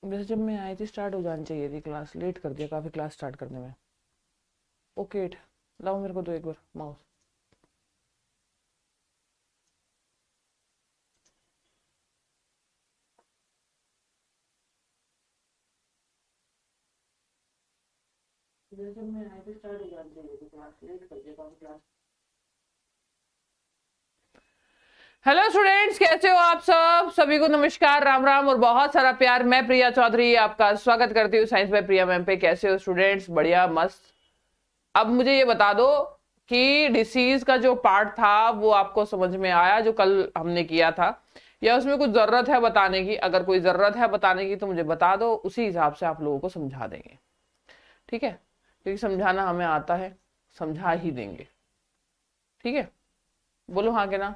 वैसे जब मैं आई थी स्टार्ट हो जानी चाहिए थी क्लास, लेट कर दिया काफी क्लास स्टार्ट करने में। ओके लाओ मेरे को दो एक बार माउस। वैसे जब मैं आई थी स्टार्ट हो जानी चाहिए थी क्लास, लेट कर दिया काफी क्लास। हेलो स्टूडेंट्स, कैसे हो आप सब? सभी को नमस्कार, राम राम और बहुत सारा प्यार। मैं प्रिया चौधरी आपका स्वागत करती हूँ साइंस बाय प्रिया मैम पे। कैसे हो स्टूडेंट्स? बढ़िया मस्त। अब मुझे ये बता दो कि डिसीज का जो पार्ट था वो आपको समझ में आया जो कल हमने किया था, या उसमें कुछ जरूरत है बताने की? अगर कोई जरूरत है बताने की तो मुझे बता दो, उसी हिसाब से आप लोगों को समझा देंगे। ठीक है, क्योंकि समझाना हमें आता है, समझा ही देंगे। ठीक है, बोलो हाँ के ना।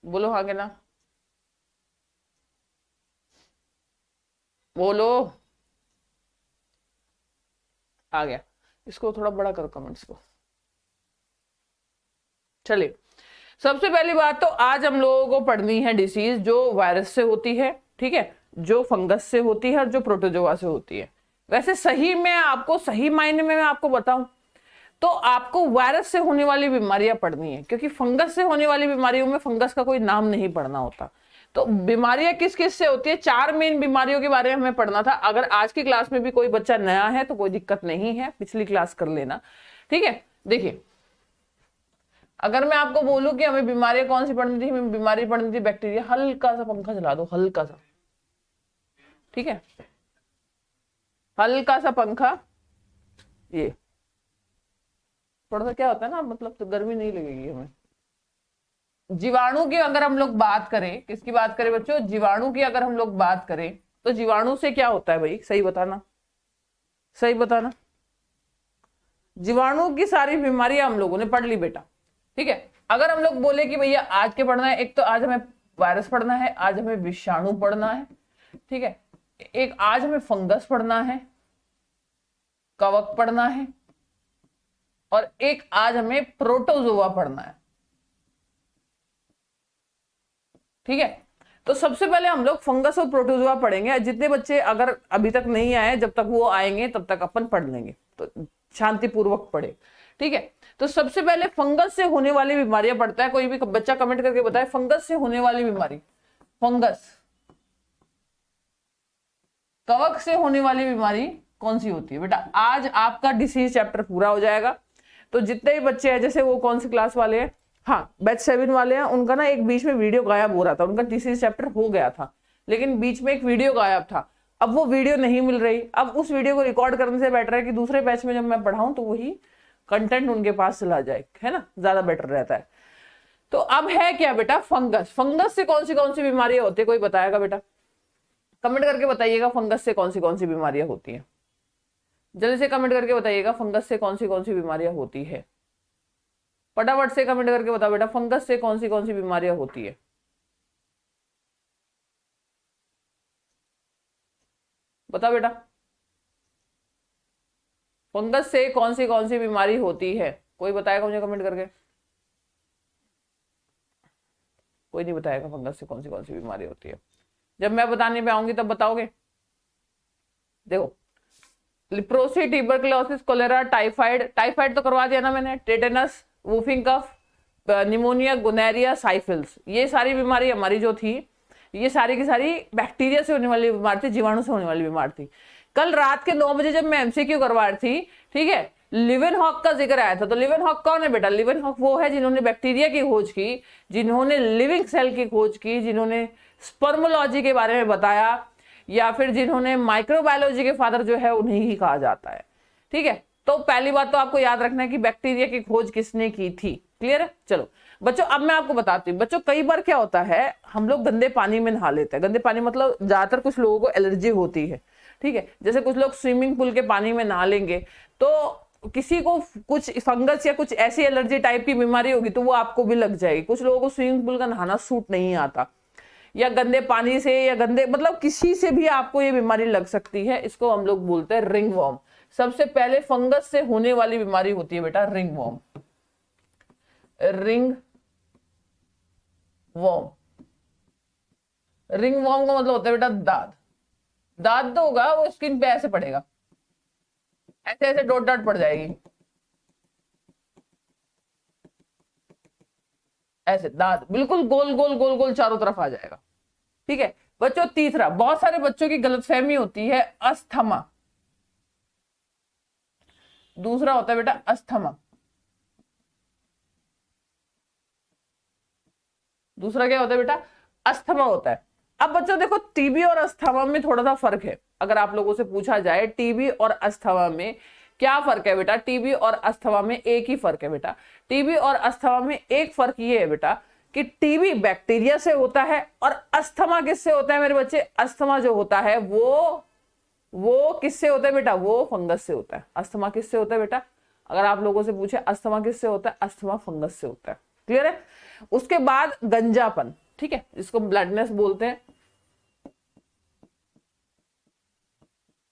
बोलो हाँ के ना। बोलो। आ गया। इसको थोड़ा बड़ा करो कमेंट्स को। चलिए, सबसे पहली बात तो आज हम लोगों को पढ़नी है डिसीज जो वायरस से होती है, ठीक है, जो फंगस से होती है और जो प्रोटोजोआ से होती है। वैसे सही में आपको, सही मायने में मैं आपको बताऊं तो आपको वायरस से होने वाली बीमारियां पढ़नी है, क्योंकि फंगस से होने वाली बीमारियों में फंगस का कोई नाम नहीं पढ़ना होता। तो बीमारियां किस किस से होती है, 4 मेन बीमारियों के बारे में हमें पढ़ना था। अगर आज की क्लास में भी कोई बच्चा नया है तो कोई दिक्कत नहीं है, पिछली क्लास कर लेना। ठीक है, देखिए, अगर मैं आपको बोलूं कि हमें बीमारियां कौन सी पढ़नी थी, हमें बीमारी पढ़नी थी बैक्टीरिया। हल्का सा पंखा चला दो, हल्का सा। ठीक है, हल्का सा पंखा। ये थोड़ा सा क्या होता है ना, मतलब तो गर्मी नहीं लगेगी हमें। जीवाणु की अगर हम लोग बात करें, किसकी बात करें बच्चों? जीवाणु की अगर हम लोग बात करें तो जीवाणु से क्या होता है भाई? सही बताना, सही बताना। जीवाणु की सारी बीमारियां हम लोगों ने पढ़ ली बेटा। ठीक है, अगर हम लोग बोले कि भैया आज के पढ़ना है, एक तो आज हमें वायरस पढ़ना है, आज हमें विषाणु पढ़ना है, ठीक है, एक आज हमें फंगस पढ़ना है, कवक पढ़ना है, और एक आज हमें प्रोटोजोआ पढ़ना है। ठीक है, तो सबसे पहले हम लोग फंगस और प्रोटोजोआ पढ़ेंगे। जितने बच्चे अगर अभी तक नहीं आए, जब तक वो आएंगे तब तक अपन पढ़ लेंगे, तो शांतिपूर्वक पढ़े। ठीक है, तो सबसे पहले फंगस से होने वाली बीमारियां पढ़ता है। कोई भी बच्चा कमेंट करके बताए फंगस से होने वाली बीमारी। फंगस, कवक से होने वाली बीमारी कौन सी होती है बेटा? आज आपका डिसीज चैप्टर पूरा हो जाएगा। तो जितने भी बच्चे हैं, जैसे वो कौन सी क्लास वाले हैं, हाँ बैच 7 वाले हैं, उनका ना एक बीच में वीडियो गायब हो रहा था। उनका डिसीज चैप्टर हो गया था लेकिन बीच में एक वीडियो गायब था। अब वो वीडियो नहीं मिल रही। अब उस वीडियो को रिकॉर्ड करने से बेटर है कि दूसरे बैच में जब मैं पढ़ाऊं तो वही कंटेंट उनके पास चला जाए, है ना, ज्यादा बेटर रहता है। तो अब है क्या बेटा? फंगस। फंगस से कौन सी बीमारियां होती है? कोई बताएगा बेटा? कमेंट करके बताइएगा फंगस से कौन सी बीमारियां होती हैं। जल्दी से कमेंट करके बताइएगा फंगस से कौन सी बीमारियां होती है। फटाफट से कमेंट करके बताओ बेटा, फंगस से कौन सी बीमारियां होती है। बताओ बेटा, फंगस से कौन सी बीमारी होती है? कोई बताएगा मुझे कमेंट करके? कोई नहीं बताएगा फंगस से कौन सी बीमारी होती है। जब मैं बताने पे आऊंगी तब बताओगे। देखो, leprosy, tuberculosis, cholera, typhoid. Typhoid तो करवा दिया ना मैंने। Tetanus, whooping cough, pneumonia, gonorrhoea, syphilis, ये सारी बीमारी हमारी जो थी, ये सारी की सारी बैक्टीरिया से होने वाली बीमारी थी, जीवाणु से होने वाली बीमारी थी। कल रात के 9 बजे जब मैं एमसीक्यू करवा रही थी, ठीक है, लिवेनहॉक का जिक्र आया था। तो लिवेनहॉक कौन है बेटा? लिवेनहॉक वो है जिन्होंने बैक्टीरिया की खोज की, जिन्होंने लिविंग सेल की खोज की, जिन्होंने स्पर्मोलॉजी के बारे में बताया, या फिर जिन्होंने माइक्रोबायोलॉजी के फादर जो है उन्हें ही कहा जाता है। ठीक है, तो पहली बात तो आपको याद रखना है कि बैक्टीरिया की खोज किसने की थी। क्लियर है? चलो बच्चों, अब मैं आपको बताती हूँ। बच्चों, कई बार क्या होता है, हम लोग गंदे पानी में नहा लेते हैं। गंदे पानी मतलब ज्यादातर कुछ लोगों को एलर्जी होती है। ठीक है, जैसे कुछ लोग स्विमिंग पूल के पानी में नहा लेंगे तो किसी को कुछ फंगस या कुछ ऐसी एलर्जी टाइप की बीमारी होगी तो वो आपको भी लग जाएगी। कुछ लोगों को स्विमिंग पूल का नहाना सूट नहीं आता, या गंदे पानी से, या गंदे मतलब किसी से भी आपको ये बीमारी लग सकती है। इसको हम लोग बोलते हैं रिंग वॉर्म। सबसे पहले फंगस से होने वाली बीमारी होती है बेटा ringworm. Ringworm, ringworm का मतलब होता है बेटा दाद। दाद तो होगा वो स्किन पे ऐसे पड़ेगा, ऐसे ऐसे डॉट डॉट पड़ जाएगी, ऐसे दाद बिल्कुल गोल गोल गोल गोल चारों तरफ आ जाएगा। ठीक है बच्चों, तीसरा बहुत सारे बच्चों की गलतफहमी होती है अस्थमा। दूसरा होता है बेटा अस्थमा। दूसरा क्या होता है बेटा? अस्थमा होता है। अब बच्चों देखो, टीबी और अस्थमा में थोड़ा सा फर्क है। अगर आप लोगों से पूछा जाए टीबी और अस्थमा में क्या फर्क है बेटा, टीबी और अस्थमा में एक ही फर्क है बेटा। टीबी और अस्थमा में एक फर्क ये है बेटा कि टीबी बैक्टीरिया से होता है और अस्थमा किससे होता है मेरे बच्चे? अस्थमा जो होता है वो किससे होता है बेटा? वो फंगस से होता है। अस्थमा किससे होता है बेटा? अगर आप लोगों से पूछे अस्थमा किससे होता है, अस्थमा फंगस से होता है। क्लियर है? उसके बाद गंजापन, ठीक है, जिसको ब्लडनेस बोलते हैं,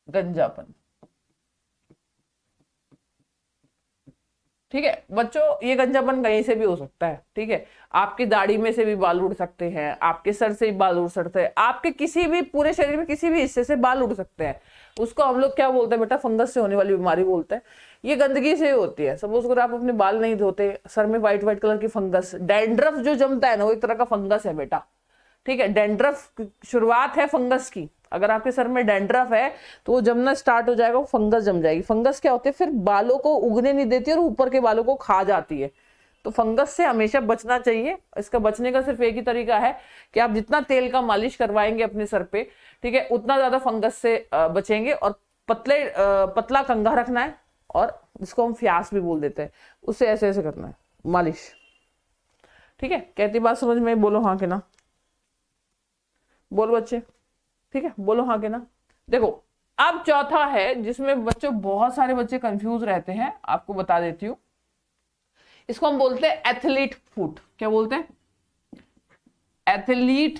गंजापन। ठीक है बच्चों, ये गंजापन कहीं से भी हो सकता है। ठीक है, आपकी दाढ़ी में से भी बाल उड़ सकते हैं, आपके सर से भी बाल उड़ सकते हैं, आपके किसी भी पूरे शरीर में किसी भी हिस्से से बाल उड़ सकते हैं। उसको हम लोग क्या बोलते हैं बेटा? फंगस से होने वाली बीमारी बोलते हैं। ये गंदगी से होती है। सपोज अगर आप अपने बाल नहीं धोते, सर में व्हाइट व्हाइट कलर की फंगस, डैंड्रफ जो जमता है ना, वो एक तरह का फंगस है बेटा। ठीक है, डैंड्रफ शुरुआत है फंगस की। अगर आपके सर में डैंड्रफ है तो वो जमना स्टार्ट हो जाएगा, वो फंगस जम जाएगी। फंगस क्या होती है? फिर बालों को उगने नहीं देती और ऊपर के बालों को खा जाती है। तो फंगस से हमेशा बचना चाहिए। इसका बचने का सिर्फ एक ही तरीका है कि आप जितना तेल का मालिश करवाएंगे अपने सर पे, ठीक है, उतना ज्यादा फंगस से बचेंगे। और पतला कंघा रखना है, और जिसको हम फ्यास भी बोल देते हैं, उससे ऐसे ऐसे करना है मालिश। ठीक है, कहती बात समझ में? बोलो हाँ के ना, बोलो बच्चे। ठीक है, बोलो हाँ के ना। देखो, अब चौथा है जिसमें बच्चों बहुत सारे बच्चे कंफ्यूज रहते हैं, आपको बता देती हूं। इसको हम बोलते हैं एथलीट फुट। क्या बोलते हैं? Athlete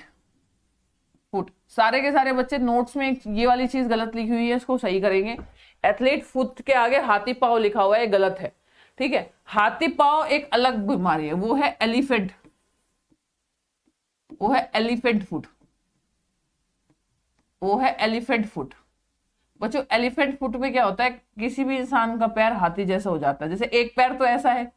foot. सारे के सारे बच्चे नोट्स में ये वाली चीज गलत लिखी हुई है, इसको सही करेंगे। एथलीट फुट के आगे हाथी पांव लिखा हुआ है, गलत है। ठीक है, हाथी पांव एक अलग बीमारी है, वो है एलिफेंट, वो है एलिफेंट फुट, वो है एलिफेंट फुट। बच्चों, एलिफेंट फुट में क्या होता है? किसी भी इंसान का पैर हाथी जैसा हो जाता है। जैसे एक पैर तो ऐसा है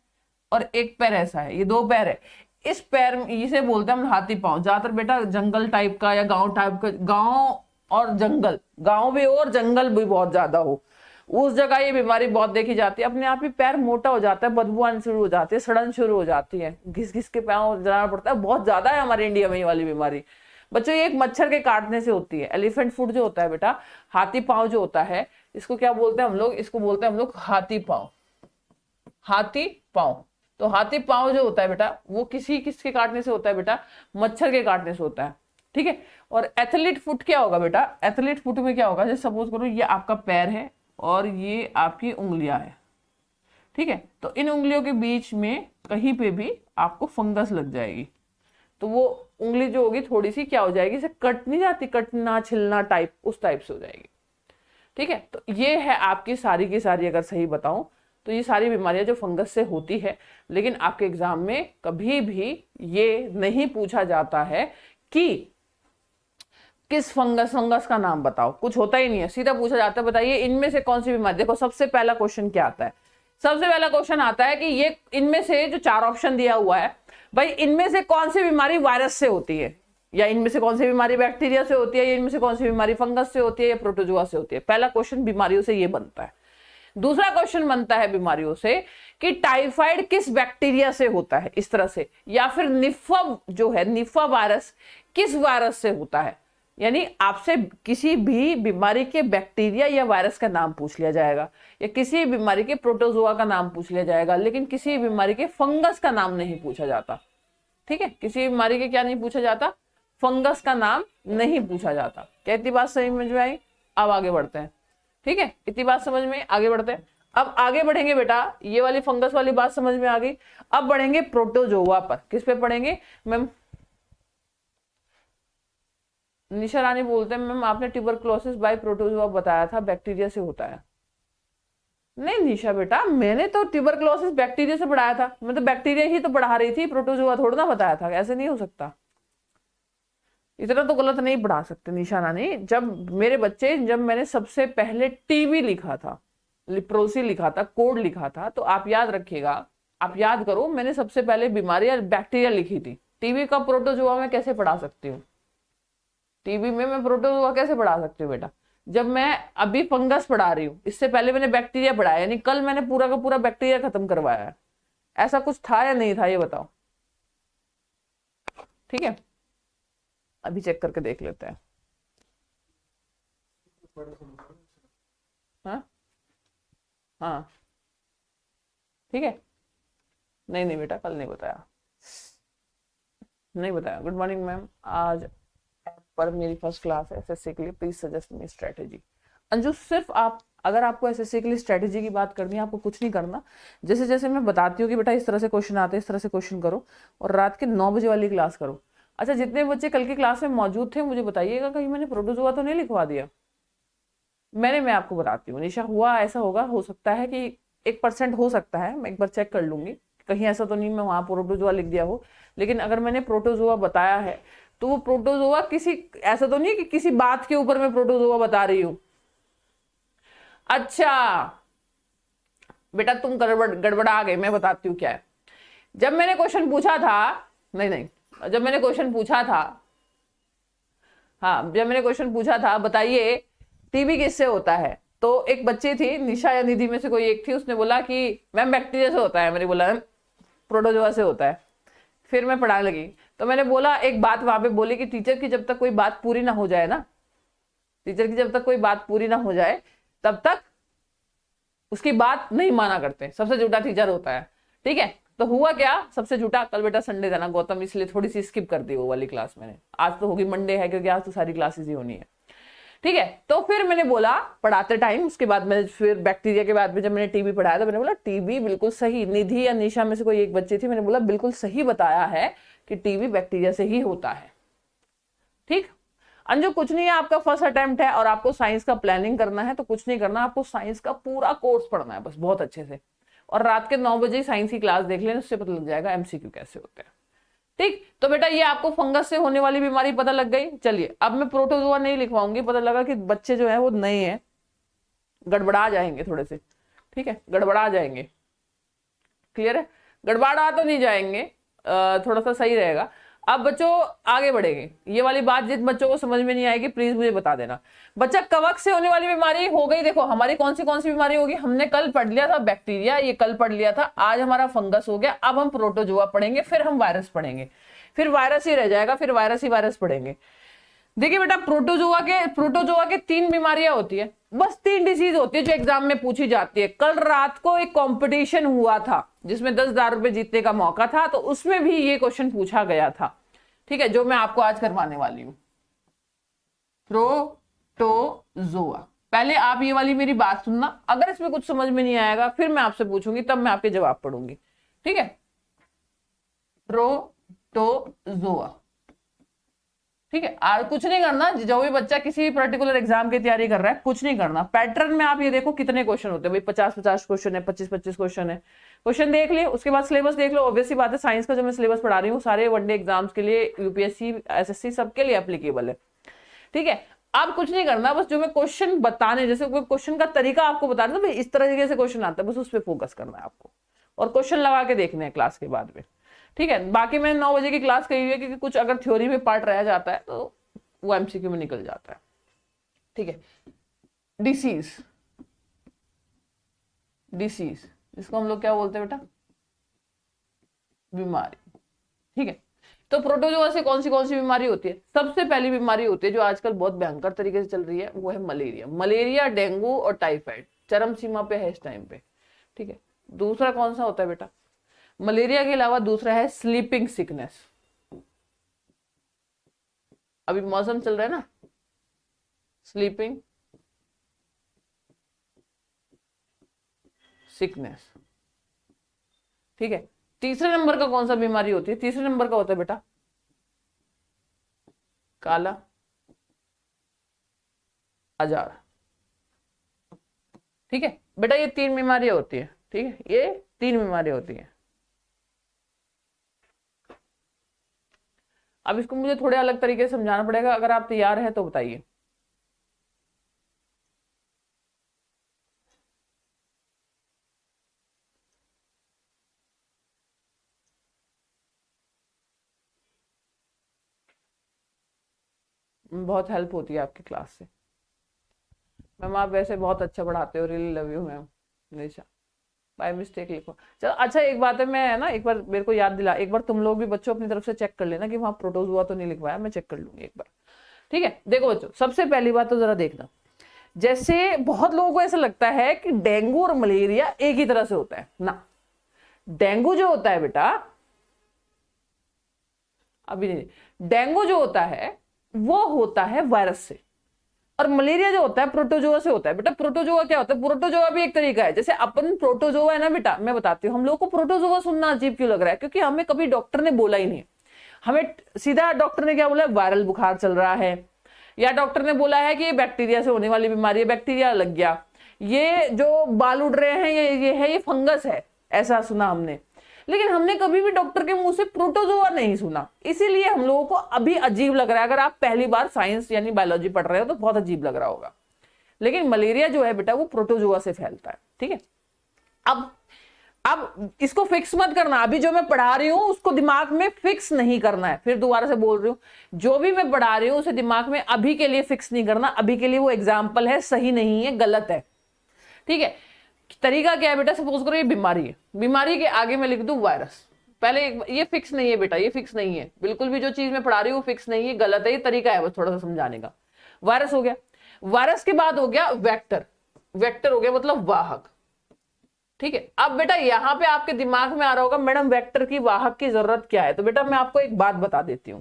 और एक पैर ऐसा है, ये दो पैर है। इस पैर में इसे बोलते हैं हम हाथी पांव। ज्यादातर बेटा जंगल टाइप का या गांव टाइप का, गांव और जंगल, गांव भी हो और जंगल भी बहुत ज्यादा हो, उस जगह ये बीमारी बहुत देखी जाती है। अपने आप ही पैर मोटा हो जाता है, बदबू आनी शुरू हो जाती है, सड़न शुरू हो जाती है, घिस घिस के पैर जाना पड़ता है। बहुत ज्यादा है हमारे इंडिया में ये वाली बीमारी। बच्चों, ये एक मच्छर के काटने से होती है। एलिफेंट फुट जो होता है बेटा, हाथी पांव जो होता है, इसको क्या बोलते हैं हम लोग? इसको बोलते हैं हम लोग हाथी पांव। हाथी पांव। तो हाथी पांव जो होता है बेटा, वो किसके काटने से होता है बेटा? मच्छर के काटने से होता है। ठीक है, और एथलीट फुट क्या होगा बेटा? एथलीट फुट में क्या होगा? जैसे सपोज करो ये आपका पैर है और ये आपकी उंगलियां है। ठीक है, तो इन उंगलियों के बीच में कहीं पे भी आपको फंगस लग जाएगी, तो वो उंगली जो होगी थोड़ी सी क्या हो जाएगी? इसे कट नहीं जाती, कटना छिलना टाइप, उस टाइप से हो जाएगी। ठीक है, तो ये है आपकी सारी की सारी, अगर सही बताऊं तो ये सारी बीमारियां जो फंगस से होती है। लेकिन आपके एग्जाम में कभी भी ये नहीं पूछा जाता है कि किस फंगस का नाम बताओ, कुछ होता ही नहीं है। सीधा पूछा जाता है बताइए इनमें से कौन सी बीमारी। देखो, सबसे पहला क्वेश्चन क्या आता है? सबसे पहला क्वेश्चन आता है कि ये इनमें से जो चार ऑप्शन दिया हुआ है, भाई इनमें से कौन सी बीमारी वायरस से होती है, या इनमें से कौन सी बीमारी बैक्टीरिया से होती है, या इनमें से कौन सी बीमारी फंगस से होती है या प्रोटोजुआ से होती है। पहला क्वेश्चन बीमारियों से ये बनता है। दूसरा क्वेश्चन बनता है बीमारियों से कि टाइफाइड किस बैक्टीरिया से होता है, इस तरह से, या फिर निफा जो है, निफा वायरस किस वायरस से होता है। यानी आपसे किसी भी बीमारी के बैक्टीरिया या वायरस का नाम पूछ लिया जाएगा, या किसी बीमारी के प्रोटोजुआ का नाम पूछ लिया जाएगा, लेकिन किसी बीमारी के फंगस का नाम नहीं पूछा जाता। ठीक है, किसी बीमारी के क्या नहीं पूछा जाता? फंगस का नाम नहीं पूछा जाता। क्या इतनी बात समझ में आई? अब आगे बढ़ते हैं। ठीक है, इतनी बात समझ में, आगे बढ़ते हैं। अब आगे बढ़ेंगे बेटा, ये वाली फंगस वाली बात समझ में आ गई। अब बढ़ेंगे प्रोटोजोआ पर। किस पे पढ़ेंगे मैम? निशा रानी बोलते हैं मैम आपने ट्यूबरक्लोसिस बाय प्रोटोजोआ बताया था, बैक्टीरिया से होता है। नहीं निशा बेटा, मैंने तो ट्यूबरक्लोसिस बैक्टीरिया से पढ़ाया था, मैं तो बैक्टीरिया ही तो पढ़ा रही थी, प्रोटोजोआ थोड़ा ना बताया था। ऐसे नहीं हो सकता, इतना तो गलत नहीं पढ़ा सकते निशा रानी। जब मैंने सबसे पहले टीबी लिखा था, लिप्रोसी लिखा था, कोड लिखा था, तो आप याद रखिएगा, आप याद करो, मैंने सबसे पहले बीमारी बैक्टीरिया लिखी थी। टीबी का प्रोटोजोआ में कैसे पढ़ा सकती हूँ? टीबी में मैं प्रोटोजोआ कैसे पढ़ा सकती हूँ बेटा? जब मैं अभी फंगस पढ़ा रही हूँ, इससे पहले मैंने बैक्टीरिया पढ़ाया, यानी कल मैंने पूरा का पूरा बैक्टीरिया खत्म करवाया है। ऐसा कुछ था या नहीं था, ये बताओ। ठीक है, अभी चेक करके देख लेते हैं। हाँ हाँ ठीक है। नहीं नहीं बेटा, कल नहीं बताया, नहीं बताया। गुड मॉर्निंग मैम, आज पर मेरी फर्स्ट क्लास है एसएससी के लिए, please suggest me strategy. Anju, सिर्फ आप, अगर आपको एसएससी के लिए स्ट्रेटेजी की बात करनी है, आपको कुछ नहीं करना। जैसे जैसे मैं बताती हूँ कि बेटा इस तरह से क्वेश्चन आते हैं, इस तरह से क्वेश्चन करो, और रात के 9 बजे वाली क्लास करो। अच्छा, जितने बच्चे कल की क्लास में मौजूद थे मुझे बताइएगा, कहीं मैंने प्रोटोजोआ तो नहीं लिखवा दिया? मैं आपको बताती हूँ निशा, हुआ ऐसा होगा, हो सकता है कि 1% हो सकता है, मैं एक बार चेक कर लूंगी, कहीं ऐसा तो नहीं मैं वहां प्रोटोजोआ लिख दिया हो। लेकिन अगर मैंने प्रोटोजोआ बताया है तो वो प्रोटोजोआ किसी, ऐसा तो नहीं कि किसी बात के ऊपर मैं प्रोटोजोआ बता रही हूँ। अच्छा बेटा, तुम गड़बड़ा गए, मैं बताती हूँ क्या है। जब मैंने क्वेश्चन पूछा था, नहीं, जब मैंने क्वेश्चन पूछा था, हाँ, जब मैंने क्वेश्चन पूछा था बताइए टीबी किससे होता है, तो एक बच्ची थी, निशा या निधि में से कोई एक थी, उसने बोला कि मैम बैक्टीरिया से होता है। मैंने बोला प्रोटोजोआ से होता है। फिर मैं पढ़ाने लगी, तो मैंने बोला, एक बात वहां पे बोली कि टीचर की जब तक कोई बात पूरी ना हो जाए ना, टीचर की जब तक कोई बात पूरी ना हो जाए तब तक उसकी बात नहीं माना करते, सबसे झूठा टीचर होता है। ठीक है, तो हुआ क्या, सबसे झूठा, कल बेटा संडे था ना गौतम, इसलिए थोड़ी सी स्किप कर दी वो वाली क्लास मैंने। आज तो होगी, मंडे है, क्योंकि आज तो सारी क्लासेस ही होनी है। ठीक है, तो फिर मैंने बोला पढ़ाते टाइम, उसके बाद में फिर बैक्टीरिया के बाद में जब मैंने टीबी पढ़ाया तो मैंने बोला टीबी बिल्कुल सही, निधि या निशा में से कोई एक बच्ची थी, मैंने बोला बिल्कुल सही बताया है कि टीबी बैक्टीरिया से ही होता है। ठीक अंजू, कुछ नहीं है, आपका फर्स्ट अटेम्प्ट है और आपको साइंस का प्लानिंग करना है, तो कुछ नहीं करना, आपको साइंस का पूरा कोर्स पढ़ना है बस, बहुत अच्छे से, और रात के 9 बजे साइंस की क्लास देख लेना, उससे पता लग जाएगा एमसीक्यू कैसे होते हैं। ठीक, तो बेटा ये आपको फंगस से होने वाली बीमारी पता लग गई। चलिए, अब मैं प्रोटोजोआ नहीं लिखवाऊंगी, पता लगा कि बच्चे जो है वो नए हैं, गड़बड़ा जाएंगे थोड़े से। ठीक है, गड़बड़ा जाएंगे, क्लियर है, गड़बड़ा तो नहीं जाएंगे, थोड़ा सा सही रहेगा। अब बच्चों आगे बढ़ेंगे, ये वाली बात जिन बच्चों को समझ में नहीं आएगी प्लीज मुझे बता देना। बच्चा, कवक से होने वाली बीमारी हो गई, देखो हमारी कौन सी बीमारी होगी, हमने कल पढ़ लिया था बैक्टीरिया, ये कल पढ़ लिया था, आज हमारा फंगस हो गया, अब हम प्रोटोजोआ पढ़ेंगे, फिर हम वायरस पढ़ेंगे, फिर वायरस ही रह जाएगा, फिर वायरस ही वायरस पढ़ेंगे। देखिए बेटा, प्रोटोजोआ के 3 बीमारियां होती है, बस 3 डिसीज होती है जो एग्जाम में पूछी जाती है। कल रात को एक कंपटीशन हुआ था जिसमें 10,000 रुपए जीतने का मौका था, तो उसमें भी ये क्वेश्चन पूछा गया था। ठीक है, जो मैं आपको आज करवाने वाली हूं, प्रोटोजोआ। पहले आप ये वाली मेरी बात सुनना, अगर इसमें कुछ समझ में नहीं आएगा फिर मैं आपसे पूछूंगी, तब मैं आपके जवाब पढ़ूंगी। ठीक है, प्रोटोजोआ। ठीक है, और कुछ नहीं करना, जो भी बच्चा किसी भी पर्टिकुलर एग्जाम की तैयारी कर रहा है, कुछ नहीं करना, पैटर्न में आप ये देखो कितने क्वेश्चन होते हैं भाई, 50-50 क्वेश्चन है, 25-25 क्वेश्चन है। क्वेश्चन देख लिए, उसके बाद सिलेबस देख लो। ऑब्वियसली बात है, साइंस का जो मैं सिलेबस पढ़ा रही हूँ सारे वनडे एग्जाम्स के लिए, यूपीएससी एसएससी सबके लिए एप्लीकेबल है। ठीक है, आप कुछ नहीं करना, बस जो मैं क्वेश्चन बताने, जैसे कोई क्वेश्चन का तरीका आपको बता रहा था भाई, इस तरीके से क्वेश्चन आता है, बस उस पर फोकस करना है आपको, और क्वेश्चन लगा के देखने हैं क्लास के बाद में। ठीक है, बाकी मैंने 9 बजे की क्लास कही हुई है, क्योंकि कुछ अगर थ्योरी में पार्ट रह जाता है तो वो एमसीक्यू में निकल जाता है। ठीक है, डिसीज, इसको हम लोग क्या बोलते हैं बेटा, बीमारी। ठीक है, तो प्रोटोजोआ से कौन सी बीमारी होती है? सबसे पहली बीमारी होती है जो आजकल बहुत भयंकर तरीके से चल रही है, वो है मलेरिया, डेंगू और टाइफाइड, चरम सीमा पे है इस टाइम पे। ठीक है, दूसरा कौन सा होता है बेटा? मलेरिया के अलावा दूसरा है स्लीपिंग सिकनेस। अभी मौसम चल रहा है ना, स्लीपिंग सिकनेस। ठीक है, तीसरे नंबर का कौन सा बीमारी होती है? तीसरे नंबर का होता है बेटा काला आजार। ठीक है बेटा, ये 3 बीमारियां होती है। ठीक है, ये 3 बीमारियां होती है। अब इसको मुझे थोड़े अलग तरीके से समझाना पड़ेगा, अगर आप तैयार हैं तो बताइए। बहुत हेल्प होती है आपकी क्लास से। मैम आप वैसे बहुत अच्छा पढ़ाते हो, really love you ma'am. Nisha by mistake लिखो। चलो अच्छा एक बात है, मैं है ना, एक बार मेरे को याद दिला, एक बार तुम लोग भी बच्चों अपनी तरफ से चेक कर लेना कि वहां प्रोटोजुआ तो नहीं लिखवाया, मैं चेक कर लूंगी एक बार। ठीक है, देखो बच्चों, सबसे पहली बात तो जरा देखना, जैसे बहुत लोगों को ऐसा लगता है कि डेंगू और मलेरिया एक ही तरह से होता है ना। डेंगू जो होता है बेटा, अभी नहीं, डेंगू जो होता है वो होता है वायरस से, और मलेरिया जो होता है प्रोटोजोआ से होता है। बेटा प्रोटोजोआ क्या होता है? प्रोटोजोआ भी एक तरीका है, जैसे अपन प्रोटोजोआ है ना बेटा, मैं बताती हूँ, हम लोगों को प्रोटोजोआ सुनना अजीब क्यों लग रहा है, क्योंकि हमें कभी डॉक्टर ने बोला ही नहीं। हमें सीधा डॉक्टर ने क्या बोला, वायरल बुखार चल रहा है, या डॉक्टर ने बोला है कि ये बैक्टीरिया से होने वाली बीमारी है, बैक्टीरिया लग गया, ये जो बाल उड़ रहे हैं ये है, ये फंगस है, ऐसा सुना हमने। लेकिन हमने कभी भी डॉक्टर के मुंह से प्रोटोजोआ नहीं सुना, इसीलिए हम लोगों को अभी अजीब लग रहा है। अगर आप पहली बार साइंस यानी बायोलॉजी पढ़ रहे हो तो बहुत अजीब लग रहा होगा, लेकिन मलेरिया जो है बेटा वो प्रोटोजोआ से फैलता है। ठीक है, अब इसको फिक्स मत करना, अभी जो मैं पढ़ा रही हूं उसको दिमाग में फिक्स नहीं करना है। फिर दोबारा से बोल रही हूं, जो भी मैं पढ़ा रही हूं उसे दिमाग में अभी के लिए फिक्स नहीं करना, अभी के लिए वो एग्जाम्पल है, सही नहीं है, गलत है। ठीक है, तरीका क्या है बेटा, सपोज करो ये बीमारी है, बीमारी के आगे मैं लिख दूं वायरस, पहले ये फिक्स नहीं है बेटा, ये फिक्स नहीं है, बिल्कुल भी जो चीज मैं पढ़ा रही हूँ फिक्स नहीं है, गलत है, ये तरीका है बस थोड़ा सा समझाने का। वायरस हो गया, वायरस के बाद हो गया वेक्टर, वेक्टर हो गया मतलब वाहक। ठीक है, अब बेटा यहां पे आपके दिमाग में आ रहा होगा मैडम वेक्टर की वाहक की जरूरत क्या है, तो बेटा मैं आपको एक बात बता देती हूं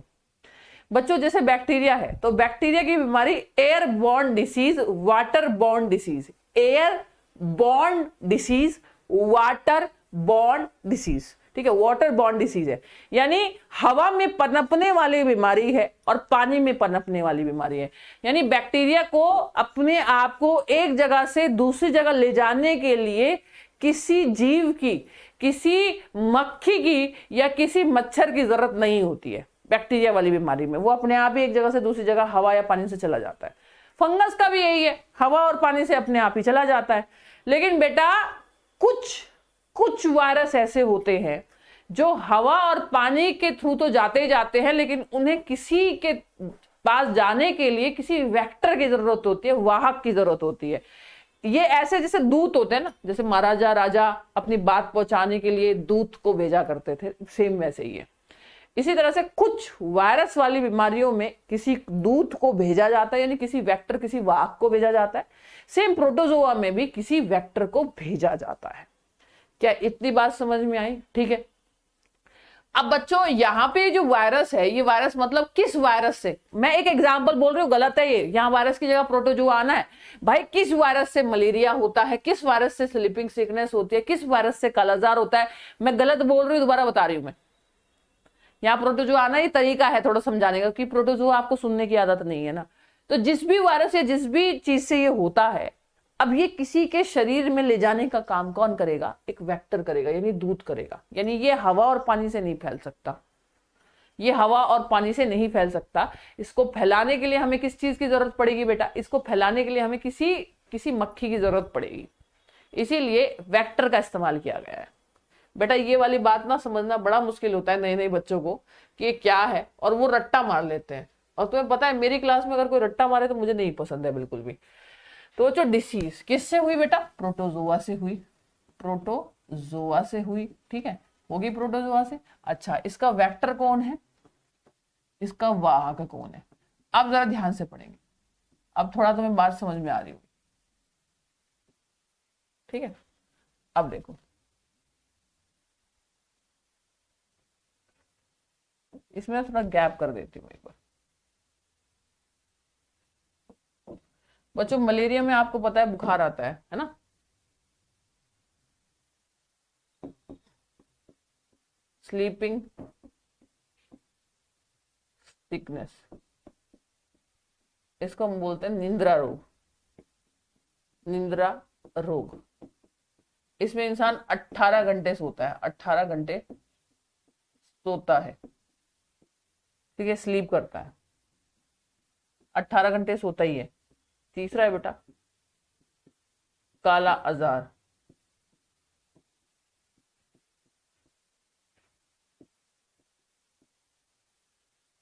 बच्चों, जैसे बैक्टीरिया है तो बैक्टीरिया की बीमारी air born disease, water borne disease, air born disease, water borne disease. ठीक है, वाटर बॉर्न डिसीज है, यानी हवा में पनपने वाली बीमारी है और पानी में पनपने वाली बीमारी है। यानी बैक्टीरिया को अपने आप को एक जगह से दूसरी जगह ले जाने के लिए किसी जीव की, किसी मक्खी की या किसी मच्छर की जरूरत नहीं होती है। बैक्टीरिया वाली बीमारी में वो अपने आप ही एक जगह से दूसरी जगह हवा या पानी से चला जाता है। फंगस का भी यही है, हवा और पानी से अपने आप ही चला जाता है। लेकिन बेटा कुछ वायरस ऐसे होते हैं जो हवा और पानी के थ्रू तो जाते ही जाते हैं, लेकिन उन्हें किसी के पास जाने के लिए किसी वेक्टर की जरूरत होती है, वाहक की जरूरत होती है। ये ऐसे जैसे दूत होते हैं ना, जैसे महाराजा राजा अपनी बात पहुंचाने के लिए दूत को भेजा करते थे, सेम वैसे ही है। इसी तरह से कुछ वायरस वाली बीमारियों में किसी दूत को भेजा जाता है, यानी किसी वेक्टर, किसी वाहक को भेजा जाता है। सेम प्रोटोजोआ में भी किसी वेक्टर को भेजा जाता है। क्या इतनी बात समझ में आई? ठीक है, अब बच्चों यहाँ पे जो वायरस है, ये वायरस मतलब किस वायरस से, मैं एक एग्जांपल बोल रही हूँ, गलत है ये, यहाँ वायरस की जगह प्रोटोजोआ आना है। भाई किस वायरस से मलेरिया होता है, किस वायरस से स्लीपिंग सिकनेस होती है, किस वायरस से कालाजार होता है, मैं गलत बोल रही हूँ, दोबारा बता रही हूँ मैं। यहाँ प्रोटोजोआ आना, ये तरीका है थोड़ा समझाने का, कि प्रोटोजोआ आपको सुनने की आदत नहीं है ना। तो जिस भी वायरस या जिस भी चीज से ये होता है, अब ये किसी के शरीर में ले जाने का काम कौन करेगा? एक वेक्टर करेगा, यानी दूत करेगा। यानी ये हवा और पानी से नहीं फैल सकता, ये हवा और पानी से नहीं फैल सकता। इसको फैलाने के लिए हमें किस चीज की जरूरत पड़ेगी बेटा? इसको फैलाने के लिए हमें किसी मक्खी की जरूरत पड़ेगी, इसीलिए वेक्टर का इस्तेमाल किया गया है। बेटा ये वाली बात ना समझना बड़ा मुश्किल होता है नए नए बच्चों को कि ये क्या है, और वो रट्टा मार लेते हैं। और तुम्हें पता है मेरी क्लास में अगर कोई रट्टा मारे तो मुझे नहीं पसंद है बिल्कुल भी। तो जो डिसीज किससे हुई बेटा? प्रोटोजोआ से हुई, प्रोटोजोआ से हुई। ठीक है, होगी प्रोटोजोआ से। अच्छा, इसका वेक्टर कौन है, इसका वाहक कौन है? अब जरा ध्यान से पढ़ेंगे, अब थोड़ा तुम्हें बात समझ में आ रही होगी। ठीक है, अब देखो, इसमें थोड़ा गैप कर देती हूँ एक बार। बच्चों मलेरिया में आपको पता है बुखार आता है ना? स्लीपिंग सिकनेस, इसको हम बोलते हैं निंद्रा रोग, निंद्रा रोग। इसमें इंसान 18 घंटे सोता है, 18 घंटे सोता है। ठीक है, स्लीप करता है, 18 घंटे सोता ही है। तीसरा है बेटा काला अजार।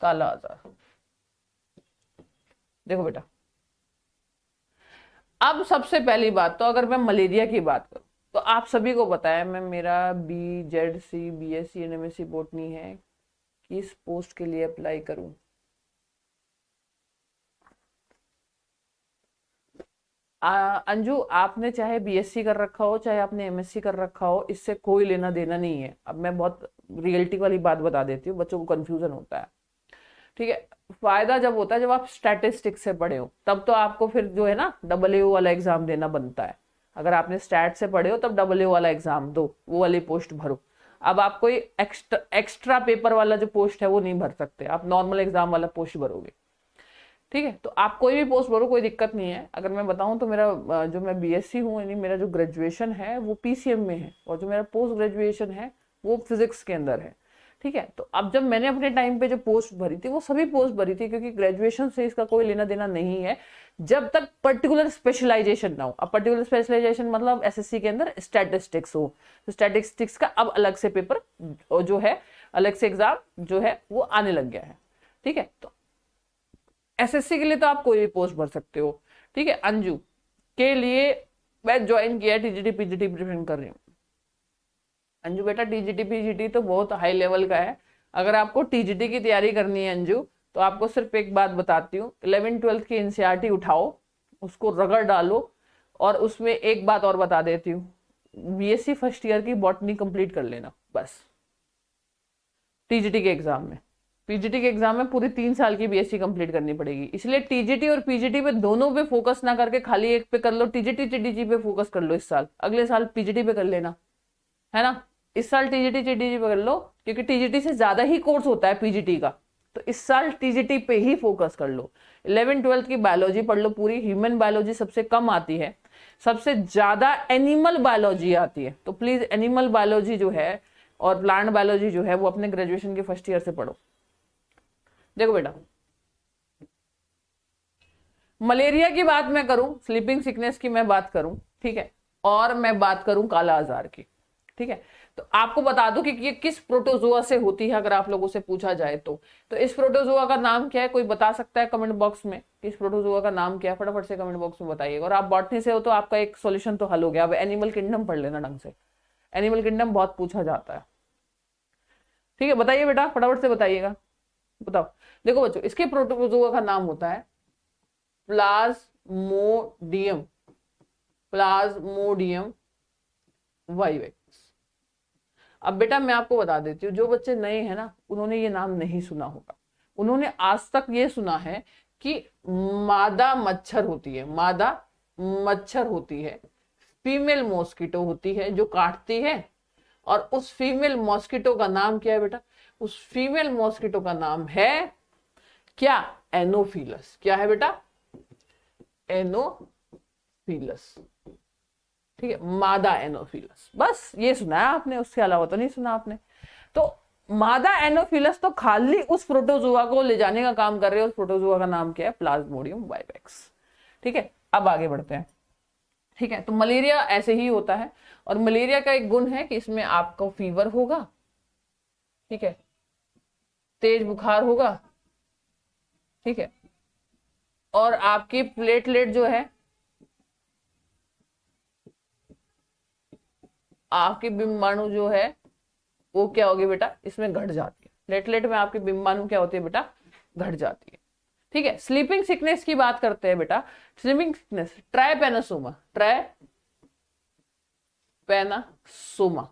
काला अजार, देखो बेटा, अब सबसे पहली बात तो अगर मैं मलेरिया की बात करूं तो आप सभी को पता है मैं मेरा BZC BSc and MSc botany है, किस पोस्ट के लिए अप्लाई करूं। अंजू, आपने चाहे BSc कर रखा हो चाहे आपने MSc कर रखा हो, इससे कोई लेना देना नहीं है। अब मैं बहुत रियलिटी वाली बात बता देती हूँ, बच्चों को कंफ्यूजन होता है, ठीक है। फायदा जब होता है जब आप स्टैटिस्टिक्स से पढ़े हो, तब तो आपको फिर जो है ना AAO वाला एग्जाम देना बनता है। अगर आपने स्टैट से पढ़े हो तब AAO वाला एग्जाम दो, वो वाली पोस्ट भरो। अब आप कोई एक्स्ट्रा पेपर वाला जो पोस्ट है वो नहीं भर सकते, आप नॉर्मल एग्जाम वाला पोस्ट भरोगे, ठीक है। तो आप कोई भी पोस्ट भरो, कोई दिक्कत नहीं है। अगर मैं बताऊं तो मेरा जो मैं BSc हूँ, यानी मेरा जो ग्रेजुएशन है वो PCM में है, और जो मेरा पोस्ट ग्रेजुएशन है वो फिजिक्स के अंदर है, ठीक है। तो अब जब मैंने अपने टाइम पे जो पोस्ट भरी थी वो सभी पोस्ट भरी थी, क्योंकि ग्रेजुएशन से इसका कोई लेना देना नहीं है जब तक पर्टिकुलर स्पेशलाइजेशन ना हो। अब पर्टिकुलर स्पेशलाइजेशन मतलब SSC के अंदर स्टैटिस्टिक्स हो, तो स्टैटिस्टिक्स का अब अलग से पेपर जो है, अलग से एग्जाम जो है वो आने लग गया है, ठीक है। तो SSC के लिए तो आप कोई भी पोस्ट भर सकते हो, ठीक है। अंजू के लिए मैं ज्वाइन किया, TGT PGT प्रिपरेशन कर रही हूँ। अंजू बेटा TGT PGT तो बहुत हाई लेवल का है। अगर आपको TGT की तैयारी करनी है अंजू, तो आपको सिर्फ एक बात बताती हूँ, 11th-12th की NCERT उठाओ, उसको रगड़ डालो, और उसमें एक बात और बता देती हूँ, BSc फर्स्ट ईयर की बॉटनी कंप्लीट कर लेना बस। TGT के एग्जाम में, PGT के एग्जाम में पूरी 3 साल की BSc कंप्लीट करनी पड़ेगी, इसलिए TGT और PGT पे दोनों पे फोकस ना करके खाली एक पे कर लो, TGT TDG पे फोकस कर लो इस साल, अगले साल PGT पे कर लेना, है ना। इस साल TGT TDG पे कर लो, क्योंकि TGT से ज्यादा ही कोर्स होता है PGT का, तो इस साल TGT पे ही फोकस कर लो। 11th-12th की बायोलॉजी पढ़ लो पूरी, ह्यूमन बायोलॉजी सबसे कम आती है, सबसे ज्यादा एनिमल बायोलॉजी आती है, तो प्लीज एनिमल बायोलॉजी जो है और प्लांट बायोलॉजी जो है वो अपने ग्रेजुएशन के फर्स्ट ईयर से पढ़ो। देखो बेटा, मलेरिया की बात मैं करूं, स्लीपिंग सिकनेस की मैं बात करूं, ठीक है, और मैं बात करूं काला आजार की, ठीक है। तो आपको बता दूं कि ये किस प्रोटोजोआ से होती है, अगर आप लोगों से पूछा जाए तो इस प्रोटोजोआ का नाम क्या है, कोई बता सकता है कमेंट बॉक्स में, इस प्रोटोजोआ का नाम क्या है, फटाफट से कमेंट बॉक्स में बताइएगा। और आप बॉटनी से हो तो आपका एक सॉल्यूशन तो हल हो गया। अब एनिमल किंगडम पढ़ लेना ढंग से, एनिमल किंगडम बहुत पूछा जाता है, ठीक है। बताइए बेटा, फटाफट से बताइएगा, बताओ। देखो बच्चों, इसके प्रोटोजोआ का नाम होता है प्लाज्मोडियम, प्लाज्मोडियम वाइवेक्स। अब बेटा मैं आपको बता देती हूँ, जो बच्चे नए हैं ना उन्होंने ये नाम नहीं सुना होगा, उन्होंने आज तक ये सुना है कि मादा मच्छर होती है, मादा मच्छर होती है, फीमेल मॉस्किटो होती है जो काटती है, और उस फीमेल मॉस्किटो का नाम क्या है बेटा, उस फीमेल मॉस्किटो का नाम है क्या, एनोफिलस। क्या है बेटा, एनोफिलस, ठीक है, मादा एनोफिलस। बस ये सुना है आपने, उसके अलावा तो नहीं सुना आपने। तो मादा एनोफिलस तो खाली उस प्रोटोजोआ को ले जाने का काम कर रहे हैं, उस प्रोटोजोआ का नाम क्या है, प्लाज्मोडियम वाइवेक्स, ठीक है। अब आगे बढ़ते हैं, ठीक है। तो मलेरिया ऐसे ही होता है, और मलेरिया का एक गुण है कि इसमें आपको फीवर होगा, ठीक है, तेज बुखार होगा, ठीक है, और आपकी प्लेटलेट जो है, आपकी बिंबाणु जो है वो क्या होगी बेटा, इसमें घट जाती है। प्लेटलेट में आपकी बिंबाणु क्या होती है बेटा, घट जाती है, ठीक है। स्लीपिंग सिकनेस की बात करते हैं बेटा, स्लीपिंग सिकनेस ट्राइपेनोसोमा, ट्राइपेनासोमा,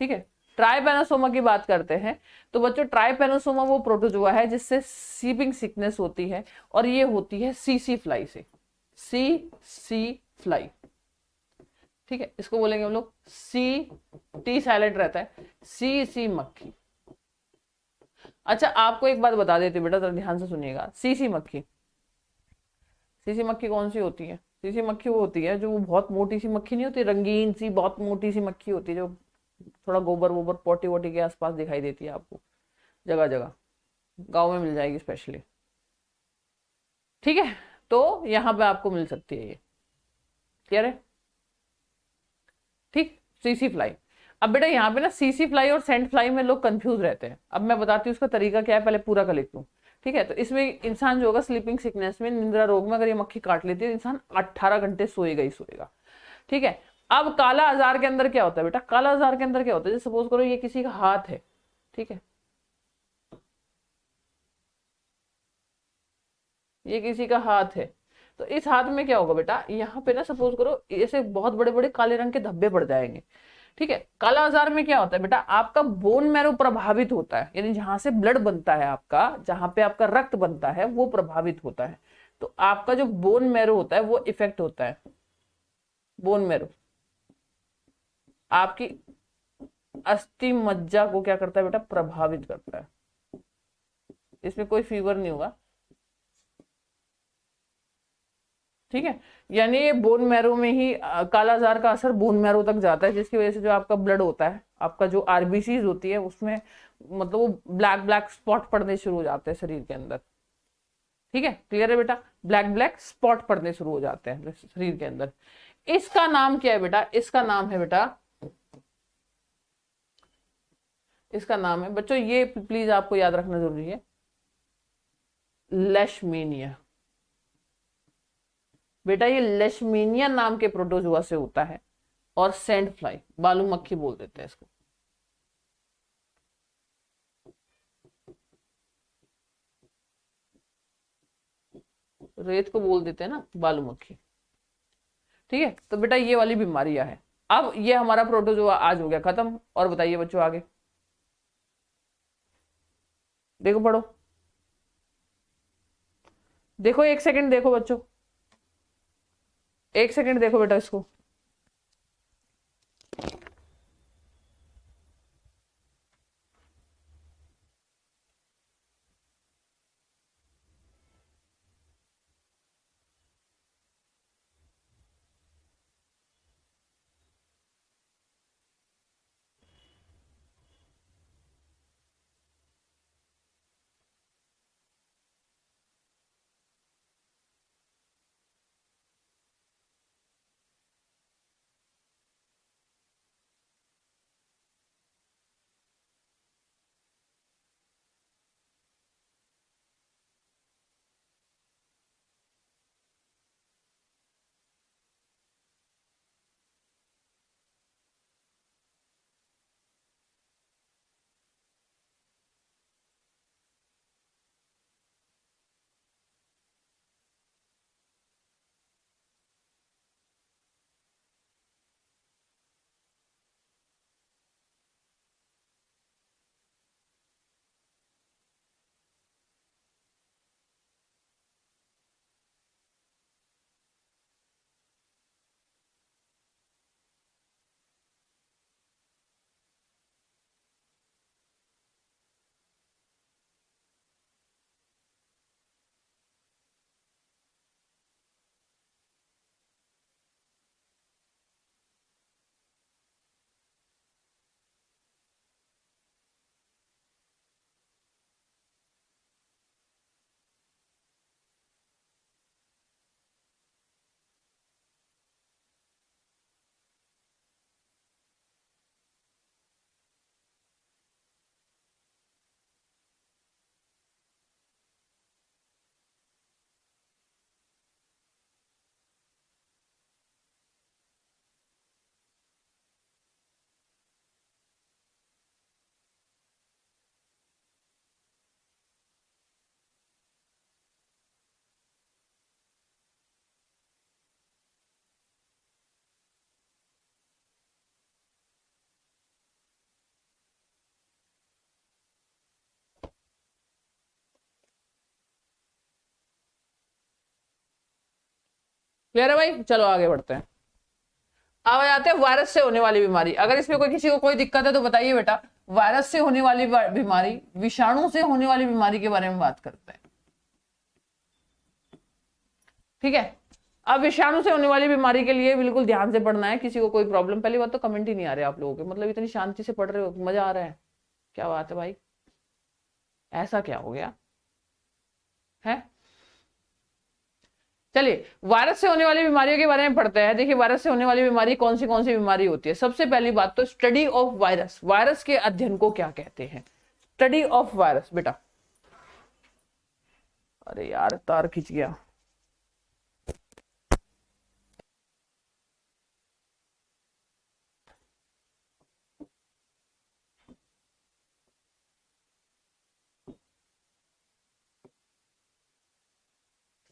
ठीक है, ट्राइपेनोसोमा की बात करते हैं। तो बच्चों ट्राइपेनोसोमा वो प्रोटोजोआ है जिससे स्लीपिंग सिकनेस होती है, और ये होती है सीसी फ्लाई से, सीसी फ्लाई, ठीक है। इसको बोलेंगे हम लोग सी, टी साइलेंट रहता है, सी मक्खी। अच्छा आपको एक बात बता देती हूँ बेटा, जरा ध्यान से सुनिएगा, सीसी मक्खी, सीसी मक्खी कौन सी होती है, सीसी मक्खी वो होती है जो वो बहुत मोटी सी मक्खी नहीं होती, रंगीन सी बहुत मोटी सी मक्खी होती है, जो थोड़ा गोबर वोबर पोटी वोटी के आसपास दिखाई देती है आपको, जगह जगह, गांव में मिल जाएगी स्पेशली। ठीक है, तो यहां पे आपको मिल सकती है ये। क्लियर है? ठीक, सीसी फ्लाई। अब बेटा यहाँ पे ना सीसी फ्लाई और सेंट फ्लाई में लोग कंफ्यूज रहते हैं। अब मैं बताती हूँ उसका तरीका क्या है, पहले पूरा का लिख लूँ। ठीक है, तो इसमें इंसान जो होगा स्लीपिंग सिकनेस में, निंद्रा रोग में, अगर ये मक्खी काट लेती है तो इंसान 18 घंटे सोएगा ही सोएगा। ठीक है, अब काला आजार के अंदर क्या होता है बेटा, काला आजार के अंदर क्या होता है, जैसे सपोज करो ये किसी का हाथ है, ठीक है, ये किसी का हाथ है, तो इस हाथ में क्या होगा बेटा, यहाँ पे ना सपोज करो ऐसे बहुत बड़े बड़े काले रंग के धब्बे पड़ जाएंगे। ठीक है, काला आजार में क्या होता है बेटा, आपका बोन मैरो प्रभावित होता है, यानी जहां से ब्लड बनता है आपका, जहां पे आपका रक्त बनता है वो प्रभावित होता है, तो आपका जो बोन मैरो होता है वो इफेक्ट होता है। बोन मैरो आपकी अस्थि मज्जा को क्या करता है बेटा, प्रभावित करता है। इसमें कोई फीवर नहीं होगा। ठीक है, यानी ये बोन मैरो में ही काला जार का असर बोन मैरो तक जाता है, जिसकी वजह से जो आपका ब्लड होता है, आपका जो आरबीसीज होती है उसमें मतलब वो ब्लैक ब्लैक स्पॉट पड़ने शुरू हो जाते हैं शरीर के अंदर। ठीक है, क्लियर है बेटा, ब्लैक ब्लैक स्पॉट पड़ने शुरू हो जाते हैं शरीर के अंदर। इसका नाम क्या है बेटा, इसका नाम है बेटा, इसका नाम है बच्चों, ये प्लीज आपको याद रखना जरूरी है, लेशमीनिया। बेटा ये लेशमीनिया नाम के प्रोटोजुआ से होता है, और सैंड फ्लाई, बालू मक्खी बोल देते हैं इसको। रेत को बोल देते हैं ना बालू मक्खी। ठीक है, तो बेटा ये वाली बीमारियां है। अब ये हमारा प्रोटोजुआ आज हो गया खत्म, और बताइए बच्चों आगे देखो, पढ़ो, देखो एक सेकंड देखो बच्चों, एक सेकंड देखो बेटा इसको। क्लियर है भाई, चलो आगे बढ़ते हैं। अब आ जाते हैं वायरस से होने वाली बीमारी। अगर इसमें कोई किसी को कोई दिक्कत है तो बताइए बेटा, वायरस से होने वाली बीमारी, विषाणु से होने वाली बीमारी के बारे में बात करते हैं। ठीक है, अब विषाणु से होने वाली बीमारी के लिए बिल्कुल ध्यान से पढ़ना है, किसी को कोई प्रॉब्लम, पहली बात तो कमेंट ही नहीं आ रहे आप लोगों के, मतलब इतनी शांति से पढ़ रहे हो, मजा आ रहा है, क्या बात है भाई। ऐसा क्या हो गया है? चलिए वायरस से होने वाली बीमारियों के बारे में पढ़ते हैं। देखिए वायरस से होने वाली बीमारी कौन सी बीमारी होती है। सबसे पहली बात तो स्टडी ऑफ वायरस, वायरस के अध्ययन को क्या कहते हैं? Study of virus. बेटा अरे यार तार खिंच गया।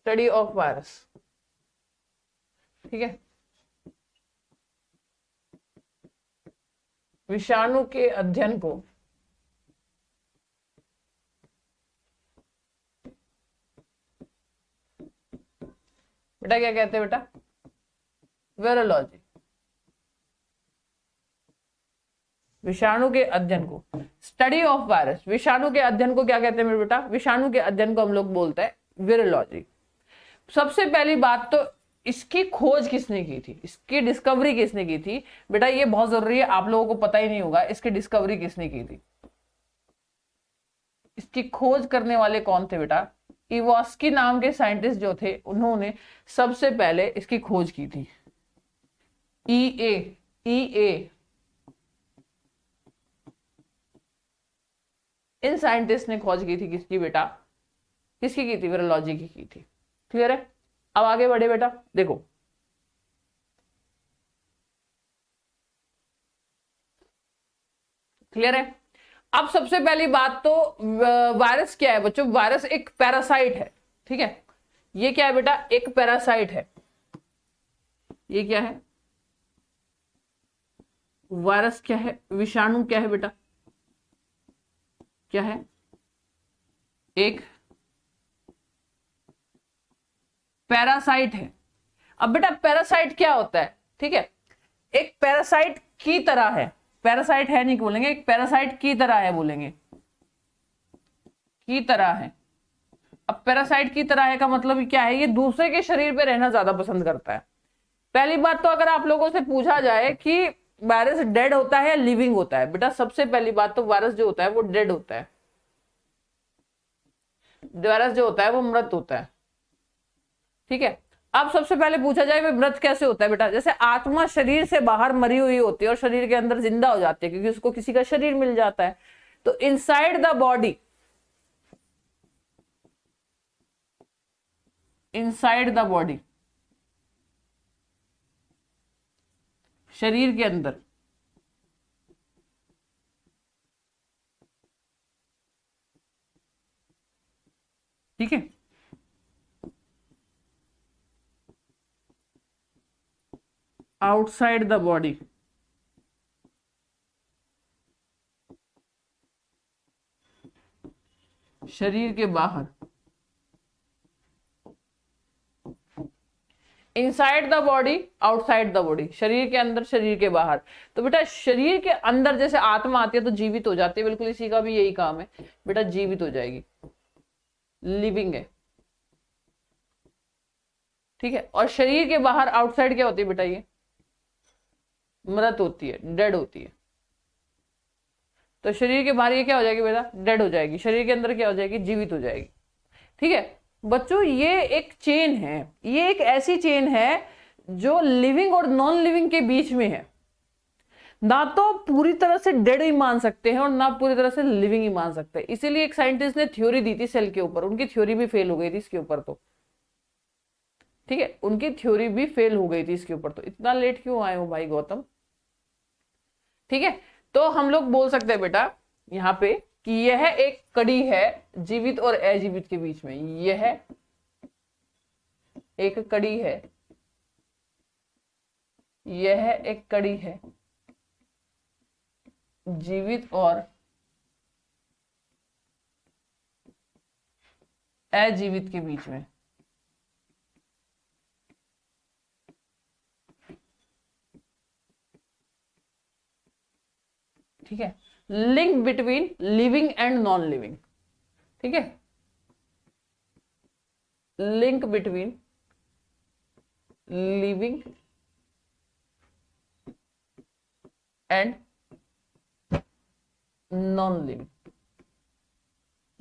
स्टडी ऑफ वायरस, ठीक है, विषाणु के अध्ययन को बेटा क्या कहते हैं? बेटा वायरोलॉजी। विषाणु के अध्ययन को, स्टडी ऑफ वायरस, विषाणु के अध्ययन को क्या कहते हैं मेरे बेटा? विषाणु के अध्ययन को हम लोग बोलते हैं वायरोलॉजी। सबसे पहली बात तो इसकी खोज किसने की थी, इसकी डिस्कवरी किसने की थी? बेटा ये बहुत जरूरी है, आप लोगों को पता ही नहीं होगा इसकी डिस्कवरी किसने की थी। इसकी खोज करने वाले कौन थे बेटा? इवॉस्की नाम के साइंटिस्ट जो थे, उन्होंने सबसे पहले इसकी खोज की थी। ई इन साइंटिस्ट ने खोज की थी किसकी बेटा? किसकी की थी? वायरोलॉजी की थी। क्लियर है? अब आगे बढ़े बेटा। देखो क्लियर है? अब सबसे पहली बात तो वायरस क्या है बच्चों? वायरस एक पैरासाइट है, ठीक है। ये क्या है बेटा? एक पैरासाइट है। ये क्या है? वायरस क्या है? विषाणु क्या है बेटा? क्या है? एक पैरासाइट है। अब बेटा पैरासाइट क्या होता है? ठीक है, एक पैरासाइट की तरह है, पैरासाइट है नहीं बोलेंगे, एक पैरासाइट की तरह है बोलेंगे, की तरह है। अब पैरासाइट की तरह है का मतलब क्या है? ये दूसरे के शरीर पे रहना ज्यादा पसंद करता है। पहली बात तो अगर आप लोगों से पूछा जाए कि वायरस डेड होता है या लिविंग होता है, बेटा सबसे पहली बात तो वायरस जो होता है वो डेड होता है। वायरस जो होता है वो मृत होता है, ठीक है। अब सबसे पहले पूछा जाए वो मृत कैसे होता है बेटा? जैसे आत्मा शरीर से बाहर मरी हुई होती है और शरीर के अंदर जिंदा हो जाती है, क्योंकि उसको किसी का शरीर मिल जाता है। तो inside the body, inside the body, शरीर के अंदर, ठीक है, आउटसाइड द बॉडी, शरीर के बाहर, inside the body outside the body, शरीर के अंदर शरीर के बाहर। तो बेटा शरीर के अंदर जैसे आत्मा आती है तो जीवित हो जाती है, बिल्कुल इसी का भी यही काम है बेटा, जीवित हो जाएगी, लिविंग है, ठीक है। और शरीर के बाहर आउटसाइड क्या होती है बेटा? ये मृत होती है, डेड होती है। तो शरीर के बाहर ये क्या हो जाएगी बेटा? डेड हो जाएगी। शरीर के अंदर क्या हो जाएगी? जीवित हो जाएगी, ठीक है। बच्चों ये एक चेन है, ये एक ऐसी चेन है जो लिविंग और नॉन लिविंग के बीच में है। ना तो पूरी तरह से डेड ही मान सकते हैं और ना पूरी तरह से लिविंग ही मान सकते हैं। इसीलिए एक साइंटिस्ट ने थ्योरी दी थी सेल के ऊपर, उनकी थ्योरी भी फेल हो गई थी इसके ऊपर, तो ठीक है, उनकी थ्योरी भी फेल हो गई थी इसके ऊपर। तो इतना लेट क्यों आए हो भाई गौतम? ठीक है, तो हम लोग बोल सकते हैं बेटा यहाँ पे कि यह एक कड़ी है जीवित और अजीवित के बीच में। यह एक कड़ी है, यह एक कड़ी है जीवित और अजीवित के बीच में। ठीक है, link between living and non living, ठीक है, link between living and non living,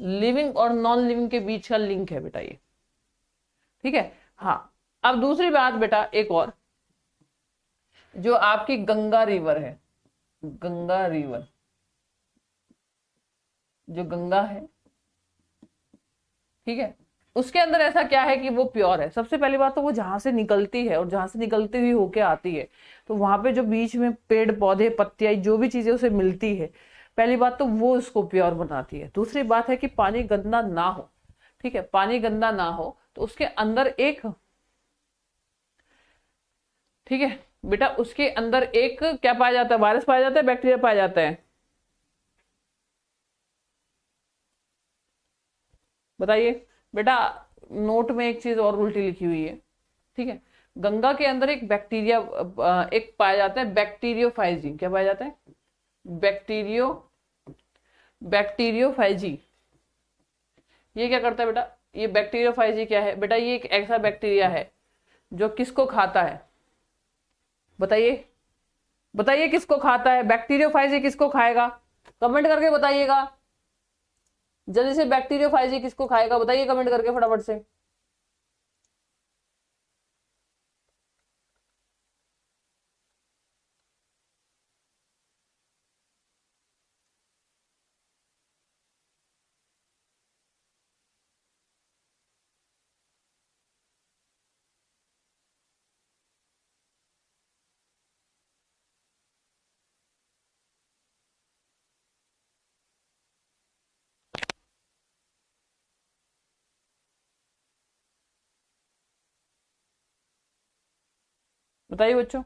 living और नॉन लिविंग के बीच का लिंक है बेटा ये, ठीक है। हाँ, अब दूसरी बात बेटा एक और, जो आपकी गंगा रिवर है, गंगा रिवर, जो गंगा है, ठीक है, उसके अंदर ऐसा क्या है कि वो प्योर है। सबसे पहली बात तो वो जहां से निकलती है और जहां से निकलती हुई होके आती है, तो वहां पे जो बीच में पेड़ पौधे पत्तियां जो भी चीजें उसे मिलती है, पहली बात तो वो उसको प्योर बनाती है। दूसरी बात है कि पानी गंदा ना हो, ठीक है, पानी गंदा ना हो तो उसके अंदर एक, ठीक है बेटा, उसके अंदर एक क्या पाया जाता है, वायरस पाया जाता है, बैक्टीरिया पाया जाता है, बताइए बेटा। नोट में एक चीज और उल्टी लिखी हुई है, ठीक है। गंगा के अंदर एक बैक्टीरिया एक पाया जाता है, बैक्टीरियोफाइजी। क्या पाया जाता है? बैक्टीरियोफाइजी। ये क्या करता है बेटा? ये बैक्टीरियोफाइजी क्या है बेटा? ये एक ऐसा बैक्टीरिया है जो किसको खाता है, बताइए, बताइए किसको खाता है? बैक्टीरियोफाइजी किसको खाएगा? कमेंट करके बताइएगा जल्दी से, बैक्टीरियोफाइजी किसको खाएगा बताइए कमेंट करके फटाफट से। बताइए बच्चों।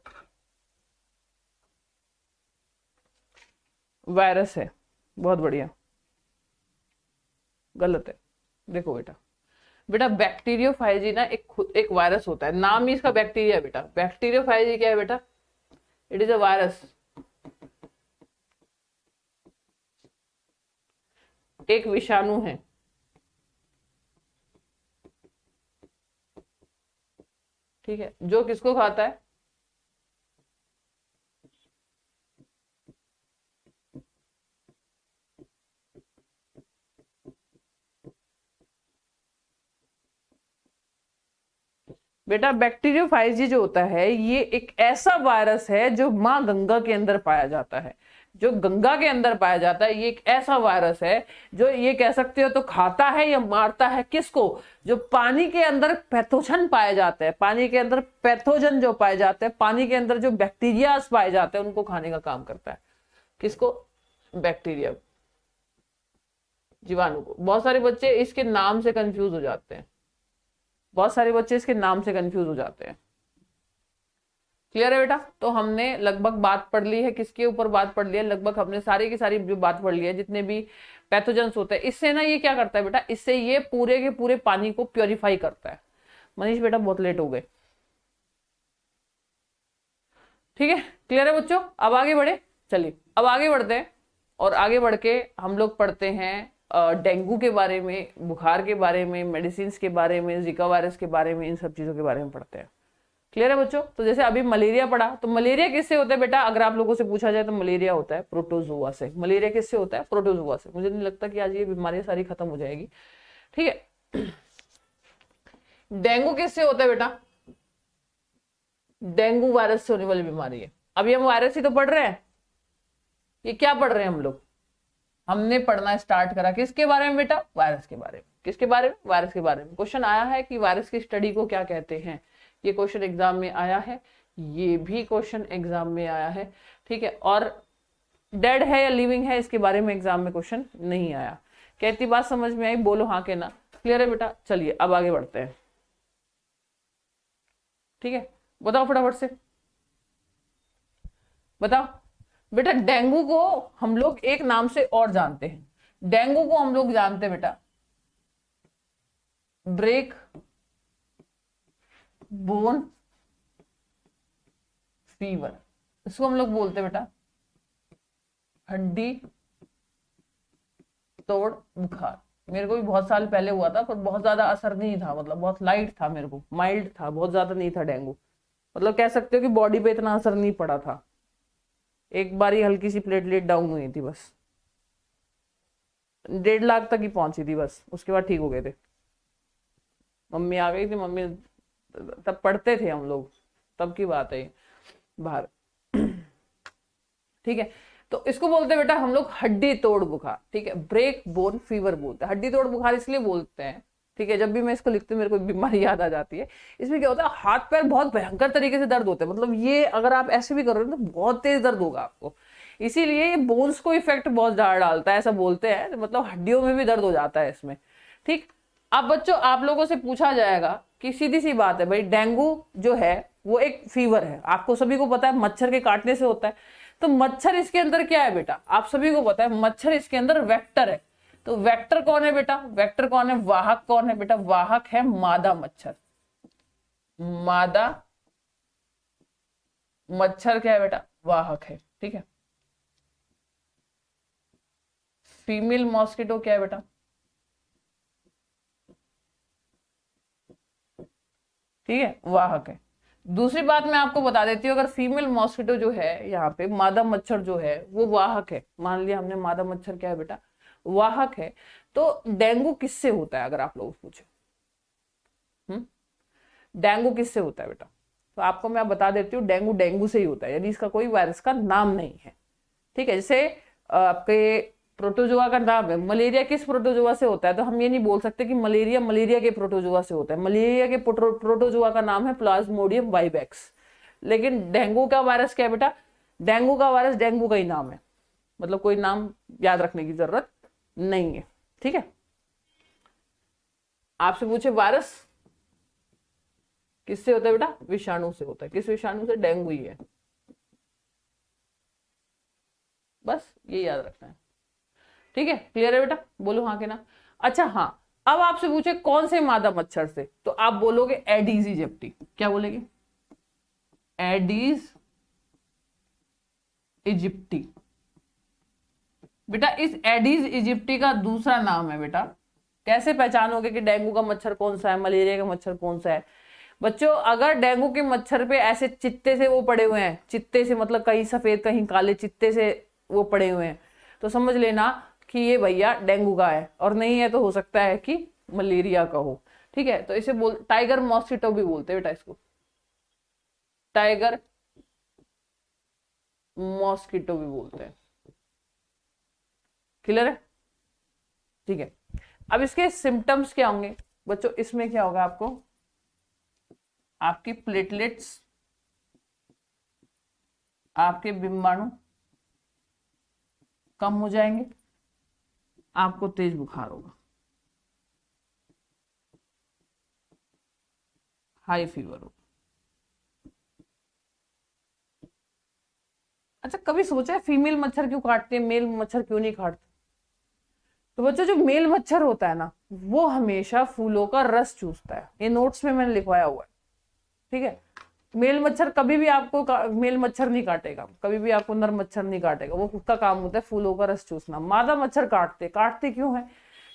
वायरस है, बहुत बढ़िया, गलत है। देखो बेटा, बेटा बैक्टीरियोफाइजी ना एक वायरस होता है, नाम ही इसका बैक्टीरिया बेटा। बैक्टीरियोफाइजी क्या है बेटा? इट इज अ वायरस, एक विषाणु है, ठीक है, जो किसको खाता है? बेटा बैक्टीरियोफाइजी जो होता है ये एक ऐसा वायरस है जो माँ गंगा के अंदर पाया जाता है, जो गंगा के अंदर पाया जाता है। ये एक ऐसा वायरस है जो ये कह सकते हो तो खाता है या मारता है किसको? जो पानी के अंदर पैथोजन पाए जाते हैं, पानी के अंदर पैथोजन जो पाए जाते हैं, पानी के अंदर जो बैक्टीरिया पाए जाते हैं उनको खाने का काम करता है। किसको? बैक्टीरिया, जीवाणु को। बहुत सारे बच्चे इसके नाम से कंफ्यूज हो जाते हैं, बहुत सारे बच्चे इसके नाम से कंफ्यूज हो जाते हैं। क्लियर है बेटा? तो हमने लगभग बात पढ़ ली है, किसके ऊपर बात पढ़ ली है? लगभग हमने सारी की सारी जो बात पढ़ ली है, जितने भी पैथोजेंस होते हैं। इससे ना ये क्या करता है बेटा? इससे ये पूरे के पूरे पानी को प्योरीफाई करता है। मनीष बेटा बहुत लेट हो गए, ठीक है, क्लियर है बच्चों? अब आगे बढ़े, चलिए अब आगे बढ़ते हैं, और आगे बढ़ के हम लोग पढ़ते हैं डेंगू के बारे में, बुखार के बारे में, मेडिसिन के बारे में, जिका वायरस के बारे में, इन सब चीजों के बारे में पढ़ते हैं। क्लियर है बच्चों? तो जैसे अभी मलेरिया पढ़ा, तो मलेरिया किससे होता है बेटा? अगर आप लोगों से पूछा जाए तो मलेरिया होता है प्रोटोजुआ से। मलेरिया किससे होता है? प्रोटोजुआ से। मुझे नहीं लगता कि आज ये बीमारियां सारी खत्म हो जाएगी, ठीक है। डेंगू किससे होता है बेटा? डेंगू वायरस से होने वाली बीमारी है। अभी हम वायरस ही तो पढ़ रहे हैं, ये क्या पढ़ रहे हैं हम लोग? हमने पढ़ना स्टार्ट करा किसके बारे में बेटा? वायरस के बारे में। किसके बारे में? वायरस के बारे में। क्वेश्चन आया है कि वायरस की स्टडी को क्या कहते हैं, ये क्वेश्चन एग्जाम में आया है, ये भी क्वेश्चन एग्जाम में आया है, ठीक है। और डेड है या लिविंग है इसके बारे में एग्जाम में क्वेश्चन नहीं आया। कहती बात समझ में आई? बोलो हाँ के ना। क्लियर है बेटा? चलिए अब आगे बढ़ते हैं, ठीक है। बताओ फटाफट से, बताओ बेटा। डेंगू को हम लोग एक नाम से और जानते हैं, डेंगू को हम लोग जानते हैं बेटा ब्रेक बोन फीवर। इसको हम लोग बोलते हैं बेटा हड्डी तोड़ बुखार। मेरे को भी बहुत साल पहले हुआ था, पर बहुत ज्यादा असर नहीं था, मतलब बहुत लाइट था, मेरे को माइल्ड था, बहुत ज्यादा नहीं था डेंगू। मतलब कह सकते हो कि बॉडी पे इतना असर नहीं पड़ा था, एक बार ही हल्की सी प्लेटलेट डाउन हुई थी बस। 1.5 लाख तक ही पहुंची थी बस, उसके बाद ठीक हो गए थे। मम्मी आ गई थी, मम्मी तब पढ़ते थे हम लोग, तब की बात है ये, बाहर। ठीक है, तो इसको बोलते हैं बेटा हम लोग हड्डी तोड़ बुखार। ठीक है, ब्रेक बोन फीवर बोलते हैं। हड्डी तोड़ बुखार इसलिए बोलते हैं, ठीक है, जब भी मैं इसको लिखती हूँ मेरे को बीमारी याद आ जाती है। इसमें क्या होता है, हाथ पैर बहुत भयंकर तरीके से दर्द होते हैं, मतलब ये अगर आप ऐसे भी कर रहे हो तो बहुत तेज दर्द होगा आपको, इसीलिए ये बोन्स को इफेक्ट बहुत ज्यादा डालता है, ऐसा बोलते हैं, मतलब हड्डियों में भी दर्द हो जाता है इसमें। ठीक, अब बच्चों आप लोगों से पूछा जाएगा कि सीधी सी बात है भाई, डेंगू जो है वो एक फीवर है, आपको सभी को पता है, मच्छर के काटने से होता है। तो मच्छर इसके अंदर क्या है बेटा, आप सभी को पता है, मच्छर इसके अंदर वेक्टर है। तो वेक्टर कौन है बेटा, वेक्टर कौन है, वाहक कौन है बेटा, वाहक है मादा मच्छर। मादा मच्छर क्या है बेटा, वाहक है। ठीक है, फीमेल मॉस्किटो क्या है बेटा, ठीक है, वाहक है। दूसरी बात मैं आपको बता देती हूँ, अगर फीमेल मॉस्किटो जो है यहाँ पे, मादा मच्छर जो है वो वाहक है, मान लिया हमने मादा मच्छर क्या है बेटा, वाहक है। तो डेंगू किससे होता है, अगर आप लोग पूछे, डेंगू किससे होता है बेटा, तो आपको मैं बता देती हूँ, डेंगू डेंगू से ही होता है, यानी इसका कोई वायरस का नाम नहीं है। ठीक है, जैसे आपके प्रोटोजोआ का नाम है, मलेरिया किस प्रोटोजोआ से होता है, तो हम ये नहीं बोल सकते कि मलेरिया मलेरिया के प्रोटोजोआ से होता है। मलेरिया के प्रोटोजोआ का नाम है प्लाज्मोडियम वाइवेक्स, लेकिन डेंगू का वायरस क्या है बेटा, डेंगू का वायरस डेंगू का ही नाम है, मतलब कोई नाम याद रखने की जरूरत नहीं है। ठीक है, आपसे पूछे वायरस किससे होता है बेटा, विषाणु से होता है। किस विषाणु से, डेंगू ही है, बस ये याद रखना है। ठीक है, क्लियर है बेटा, बोलो हाँ के ना। अच्छा हाँ, अब आपसे पूछे कौन से मादा मच्छर से, तो आप बोलोगे एडीज इजिप्टी। क्या बोलेंगे, एडीज इजिप्टी। बेटा इस एडीज इजिप्टी का दूसरा नाम है बेटा, कैसे पहचानोगे कि डेंगू का मच्छर कौन सा है, मलेरिया का मच्छर कौन सा है। बच्चों अगर डेंगू के मच्छर पे ऐसे चित्ते से वो पड़े हुए हैं, चित्ते से मतलब कहीं सफेद कहीं काले चित्ते से वो पड़े हुए हैं, तो समझ लेना कि ये भैया डेंगू का है, और नहीं है तो हो सकता है कि मलेरिया का हो। ठीक है, तो इसे बोल टाइगर मॉस्किटो भी बोलते हैं बेटा, इसको टाइगर मॉस्किटो भी बोलते हैं। क्लियर है, ठीक है। अब इसके सिम्टम्स क्या होंगे बच्चों, इसमें क्या होगा आपको, आपकी प्लेटलेट्स, आपके बिंबाणु कम हो जाएंगे, आपको तेज बुखार होगा, हाई फीवर होगा। अच्छा कभी सोचा है फीमेल मच्छर क्यों काटते हैं, मेल मच्छर क्यों नहीं काटते। तो बच्चों जो मेल मच्छर होता है ना, वो हमेशा फूलों का रस चूसता है, ये नोट्स में मैंने लिखवाया हुआ है। ठीक है, मेल मच्छर कभी भी आपको मेल मच्छर नहीं काटेगा, कभी भी आपको नर मच्छर नहीं काटेगा, वो उसका काम होता है फूलों का रस चूसना। मादा मच्छर काटते काटते क्यों है,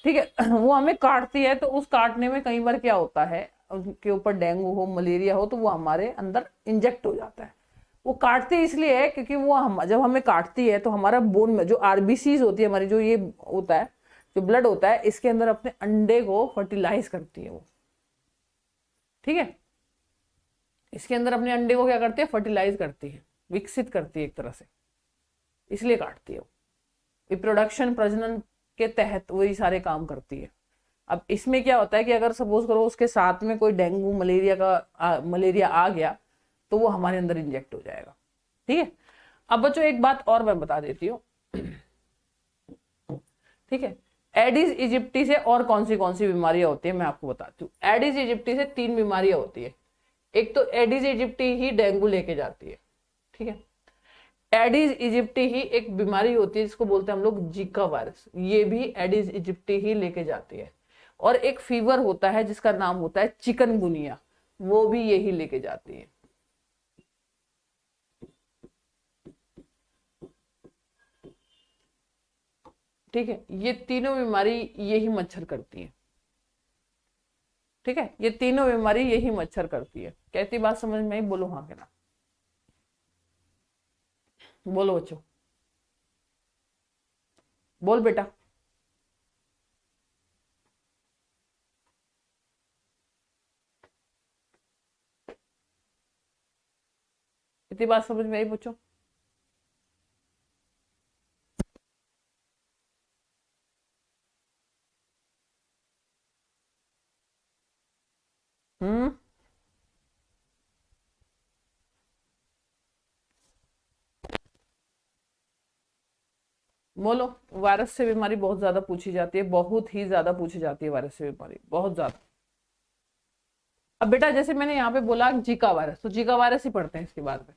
ठीक है, वो हमें काटती है, तो उस काटने में कई बार क्या होता है, उनके ऊपर डेंगू हो मलेरिया हो तो वो हमारे अंदर इंजेक्ट हो जाता है। वो काटती इसलिए है क्योंकि वो जब हमें काटती है तो हमारा बोन में जो आरबीसीज होती है हमारी, जो ये होता है जो ब्लड होता है, इसके अंदर अपने अंडे को फर्टिलाइज करती है वो। ठीक है, इसके अंदर अपने अंडे को क्या करती है, फर्टिलाइज करती है, विकसित करती है एक तरह से, इसलिए काटती है वो। रिप्रोडक्शन प्रजनन के तहत वही सारे काम करती है। अब इसमें क्या होता है कि अगर सपोज करो उसके साथ में कोई डेंगू मलेरिया आ गया तो वो हमारे अंदर इंजेक्ट हो जाएगा। ठीक है, अब बच्चों एक बात और मैं बता देती हूँ। ठीक है, एडिस इजिप्टी से और कौन सी बीमारियां होती है मैं आपको बताती हूँ। एडिस इजिप्टी से 3 बीमारियां होती है। एक तो एडिस इजिप्टी ही डेंगू लेके जाती है। ठीक है, एडिस इजिप्टी ही एक बीमारी होती है जिसको बोलते हैं हम लोग जीका वायरस, ये भी एडिस इजिप्टी ही लेके जाती है। और एक फीवर होता है जिसका नाम होता है चिकनगुनिया, वो भी यही लेके जाती है। ठीक है, ये तीनों बीमारी यही मच्छर करती है। ठीक है, ये तीनों बीमारी यही मच्छर करती है। कहती बात समझ में आई, बोलो हाँ के ना, बोलो बच्चों, बोल बेटा। इतनी बात समझ में आई बच्चों? हम्म, बोलो। वायरस से बीमारी बहुत ज्यादा पूछी जाती है, बहुत ही ज्यादा पूछी जाती है वायरस से बीमारी, बहुत ज्यादा। अब बेटा जैसे मैंने यहाँ पे बोला जीका वायरस, तो जीका वायरस ही पढ़ते हैं इसके बाद में,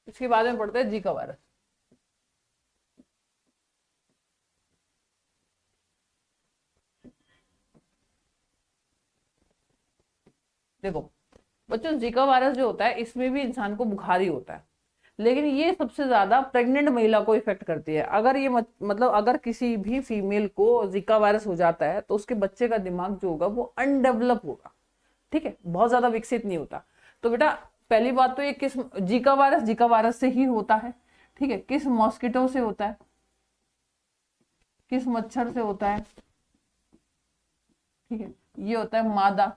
इसके बाद में पढ़ते हैं जीका वायरस। देखो बच्चों, जीका वायरस जो होता है इसमें भी इंसान को बुखार ही होता है, लेकिन ये सबसे ज्यादा प्रेग्नेंट महिला को इफेक्ट करती है। अगर ये मतलब अगर किसी भी फीमेल को जीका वायरस हो जाता है तो उसके बच्चे का दिमाग जो होगा वो अनडेवलप होगा, ठीक है, बहुत ज्यादा विकसित नहीं होता। तो बेटा पहली बात तो ये किस जीका वायरस से ही होता है, ठीक है, किस मॉस्किटो से होता है, किस मच्छर से होता है, ठीक है, ये होता है मादा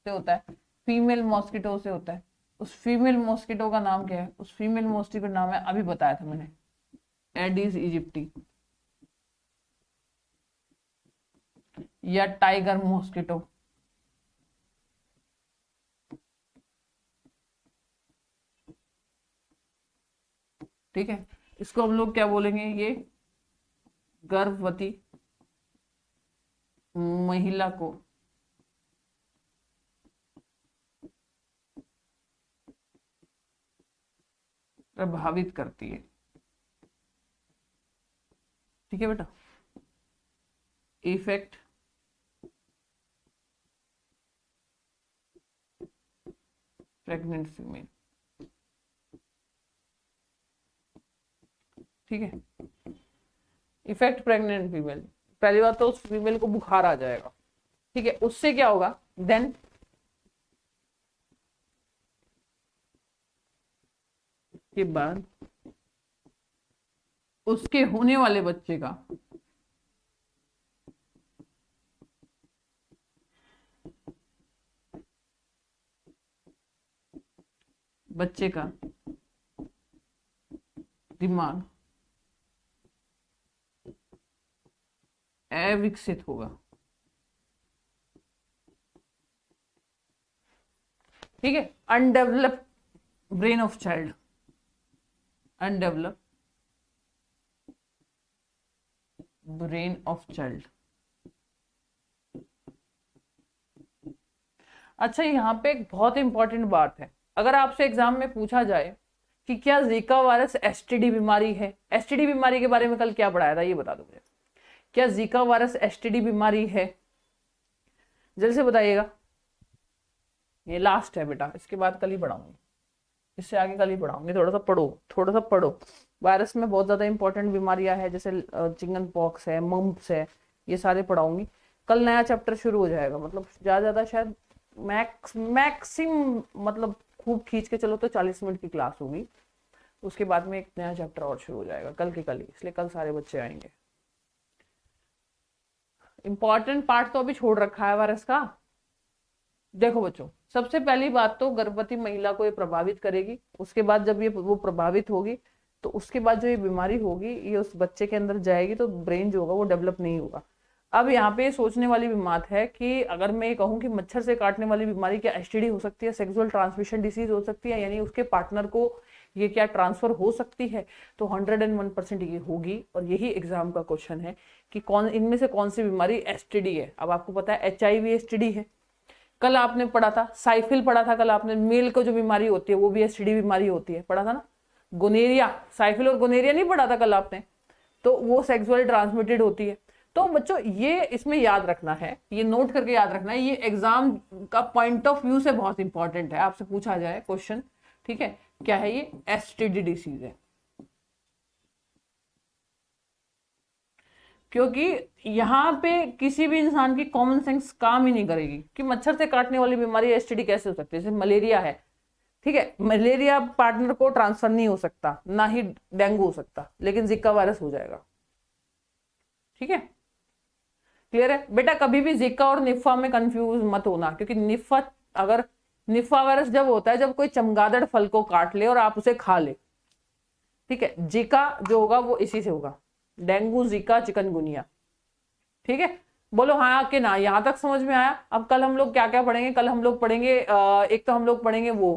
से होता है, फीमेल मॉस्किटो से होता है। उस फीमेल मॉस्किटो का नाम क्या है? उस फीमेल मॉस्किटो का नाम है, अभी बताया था मैंने, एडिस इजिप्टी या टाइगर मॉस्किटो। ठीक है, इसको हम लोग क्या बोलेंगे? ये गर्भवती महिला को प्रभावित करती है। ठीक है बेटा, इफेक्ट प्रेग्नेंट फीमेल। ठीक है, इफेक्ट प्रेग्नेंट फीमेल, पहली बात तो उस फीमेल को बुखार आ जाएगा, ठीक है, उससे क्या होगा देन? के बाद उसके होने वाले बच्चे का दिमाग अविकसित होगा। ठीक है, undevelop brain of child, undevelop brain of child. अच्छा, यहाँ पे एक बहुत इंपॉर्टेंट बात है, अगर आपसे एग्जाम में पूछा जाए कि क्या जीका वायरस एसटीडी बीमारी है, एसटीडी बीमारी के बारे में कल क्या पढ़ाया था ये बता दो मुझे, क्या जीका वायरस एसटीडी बीमारी है? जल्दी से बताइएगा। ये लास्ट है बेटा, इसके बाद कल ही पढ़ाऊंगी, इससे आगे कल ही पढ़ाऊंगी, थोड़ा सा पढ़ो, थोड़ा सा पढ़ो। वायरस में बहुत ज्यादा इंपॉर्टेंट बीमारियां हैं, जैसे चिकन पॉक्स है, मम्प्स है, ये सारे पढ़ाऊंगी। कल नया चैप्टर शुरू हो जाएगा, मतलब ज्यादा शायद मैक्सिम मतलब खूब खींच के चलो तो 40 मिनट की क्लास होगी, उसके बाद में एक नया चैप्टर और शुरू हो जाएगा कल के कल ही, इसलिए कल सारे बच्चे आएंगे। इंपॉर्टेंट पार्ट तो अभी छोड़ रखा है वायरस का। देखो बच्चों, सबसे पहली बात तो गर्भवती महिला को ये प्रभावित करेगी, उसके बाद जब ये वो प्रभावित होगी तो उसके बाद जो ये बीमारी होगी ये उस बच्चे के अंदर जाएगी, तो ब्रेन जो होगा वो डेवलप नहीं होगा। अब यहाँ पे सोचने वाली भी बात है कि अगर मैं ये कहूँ कि मच्छर से काटने वाली बीमारी क्या एसटीडी हो सकती है, सेक्सुअल ट्रांसमिशन डिसीज हो सकती है, यानी उसके पार्टनर को ये क्या ट्रांसफर हो सकती है, तो 101% ये होगी, और यही एग्जाम का क्वेश्चन है कि कौन इनमें से कौन सी बीमारी एसटीडी है। अब आपको पता है HIV एसटीडी है, कल आपने पढ़ा था साइफिल पढ़ा था, कल आपने मेल को जो बीमारी होती है वो भी एसटीडी बीमारी होती है, पढ़ा था ना। गोनेरिया, साइफिल और गोनेरिया नहीं पढ़ा था कल आपने, तो वो सेक्सुअल ट्रांसमिटेड होती है। तो बच्चों ये इसमें याद रखना है, ये नोट करके याद रखना है, ये एग्जाम का पॉइंट ऑफ व्यू से बहुत इंपॉर्टेंट है, आपसे पूछा जाए क्वेश्चन, ठीक है, क्या है ये? एसटीडी डिसीज है, क्योंकि यहाँ पे किसी भी इंसान की कॉमन सेंस काम ही नहीं करेगी कि मच्छर से काटने वाली बीमारी एसटीडी कैसे हो सकती है। जैसे मलेरिया है, ठीक है, मलेरिया पार्टनर को ट्रांसफर नहीं हो सकता, ना ही डेंगू हो सकता, लेकिन जिका वायरस हो जाएगा। ठीक है, क्लियर है बेटा? कभी भी जिका और निफा में कंफ्यूज मत होना, क्योंकि निफा अगर निफा वायरस जब होता है जब कोई चमगादड़ फल को काट ले और आप उसे खा ले, ठीक है। जीका जो होगा वो इसी से होगा, डेंगू, जीका, चिकनगुनिया, ठीक है। बोलो हाँ कि ना, यहां तक समझ में आया। अब कल हम लोग क्या क्या पढ़ेंगे, कल हम लोग पढ़ेंगे एक तो हम लोग पढ़ेंगे वो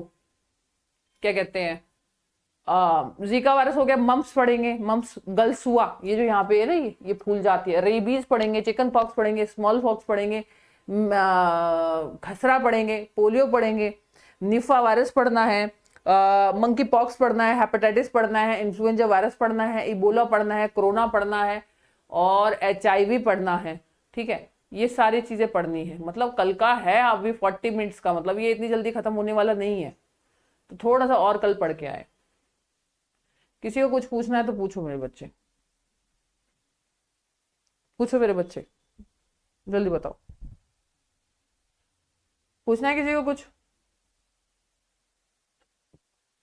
क्या कहते हैं, जीका वायरस हो गया, मम्प्स पढ़ेंगे, मम्प्स गलसुआ, ये जो यहाँ पे है ना ये फूल जाती है, रेबीज पढ़ेंगे, चिकन पॉक्स पढ़ेंगे, स्मॉल पॉक्स पढ़ेंगे, खसरा पढ़ेंगे, पोलियो पढ़ेंगे, निफा वायरस पढ़ना है, मंकी पॉक्स पढ़ना है, हेपेटाइटिस पढ़ना है, इन्फ्लुएंजा वायरस पढ़ना है, इबोला पढ़ना है, कोरोना पढ़ना है और HIV पढ़ना है, ठीक है। ये सारी चीजें पढ़नी है। मतलब कल का है अभी 40 मिनट्स का, मतलब ये इतनी जल्दी खत्म होने वाला नहीं है, तो थोड़ा सा और कल पढ़ के आए। किसी को कुछ पूछना है तो पूछो मेरे बच्चे, पूछो मेरे बच्चे, जल्दी बताओ, पूछना है किसी को कुछ?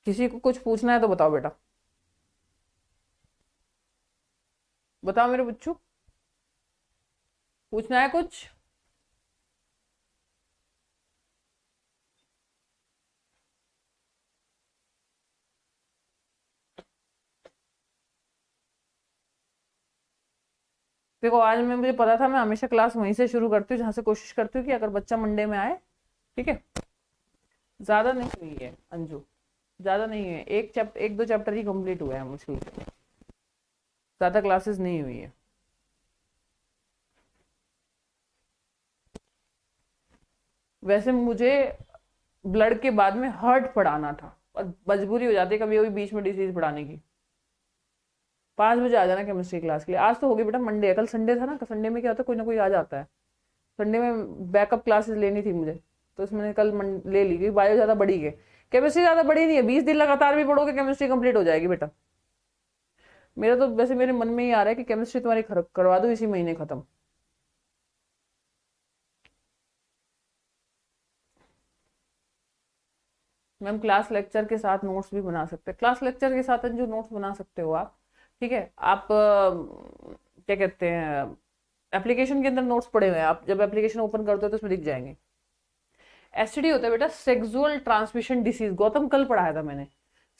किसी को कुछ पूछना है तो बताओ बेटा, बताओ मेरे बच्चों, पूछना है कुछ? देखो आज मैं, मुझे पता था मैं हमेशा क्लास वहीं से शुरू करती हूँ जहां से कोशिश करती हूँ कि अगर बच्चा मंडे में आए, ठीक है। ज्यादा नहीं हुई है अंजू, ज्यादा नहीं है, एक दो चैप्टर ही कंप्लीट हुए हैं मुश्किल से, ज्यादा क्लासेस नहीं हुई है। वैसे मुझे ब्लड के बाद में हर्ट पढ़ाना था और मजबूरी हो जाती है कभी कभी बीच में डिसीज पढ़ाने की। 5 बजे आ जाना केमिस्ट्री क्लास के लिए। आज तो होगी बेटा, मंडे है, कल संडे था ना, संडे में क्या होता है कोई ना कोई आ जाता है। संडे में बैकअप क्लासेस लेनी थी मुझे, तो इसमें कल ले ली, क्योंकि बायो ज्यादा बड़ी है, केमिस्ट्री ज्यादा बड़ी नहीं है, 20 दिन लगातार भी पढ़ोगे केमिस्ट्री कंप्लीट हो जाएगी बेटा। मेरा तो वैसे मेरे मन में ही आ रहा है कि केमिस्ट्री तुम्हारी करवा दो इसी महीने खत्म। मैम क्लास लेक्चर के साथ नोट्स भी बना सकते हैं, क्लास लेक्चर के साथ जो नोट्स बना सकते हो आप, ठीक है। आप क्या कहते हैं, एप्लीकेशन के अंदर नोट्स पड़े हुए हैं, आप जब एप्लीकेशन ओपन करते हो तो उसमें दिख जाएंगे। एसटीडी होता है बेटा सेक्सुअल ट्रांसमिशन डिसीज, गौतम कल पढ़ाया था मैंने।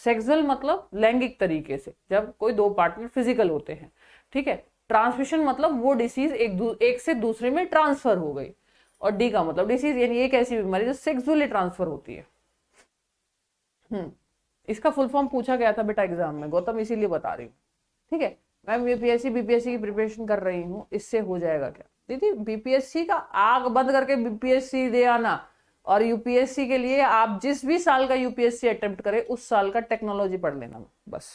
सेक्सुअल मतलब लैंगिक तरीके से जब कोई दो पार्टनर फिजिकल होते हैं, ठीक है। ट्रांसमिशन मतलब वो डिसीज एक से दूसरे में ट्रांसफर हो गई, और डी का मतलब डिसीज यानी एक ऐसी बीमारी जो सेक्सुअली ट्रांसफर होती है। इसका फुल फॉर्म पूछा गया था बेटा एग्जाम में, गौतम इसीलिए बता रही हूँ, ठीक है। मैं यूपीएससी बीपीएससी की प्रिपरेशन कर रही हूँ, इससे हो जाएगा क्या दीदी, बीपीएससी का आग बंद करके बीपीएससी दे आना। और यूपीएससी के लिए आप जिस भी साल का यूपीएससी अटेम्प्ट करें उस साल का टेक्नोलॉजी पढ़ लेना बस,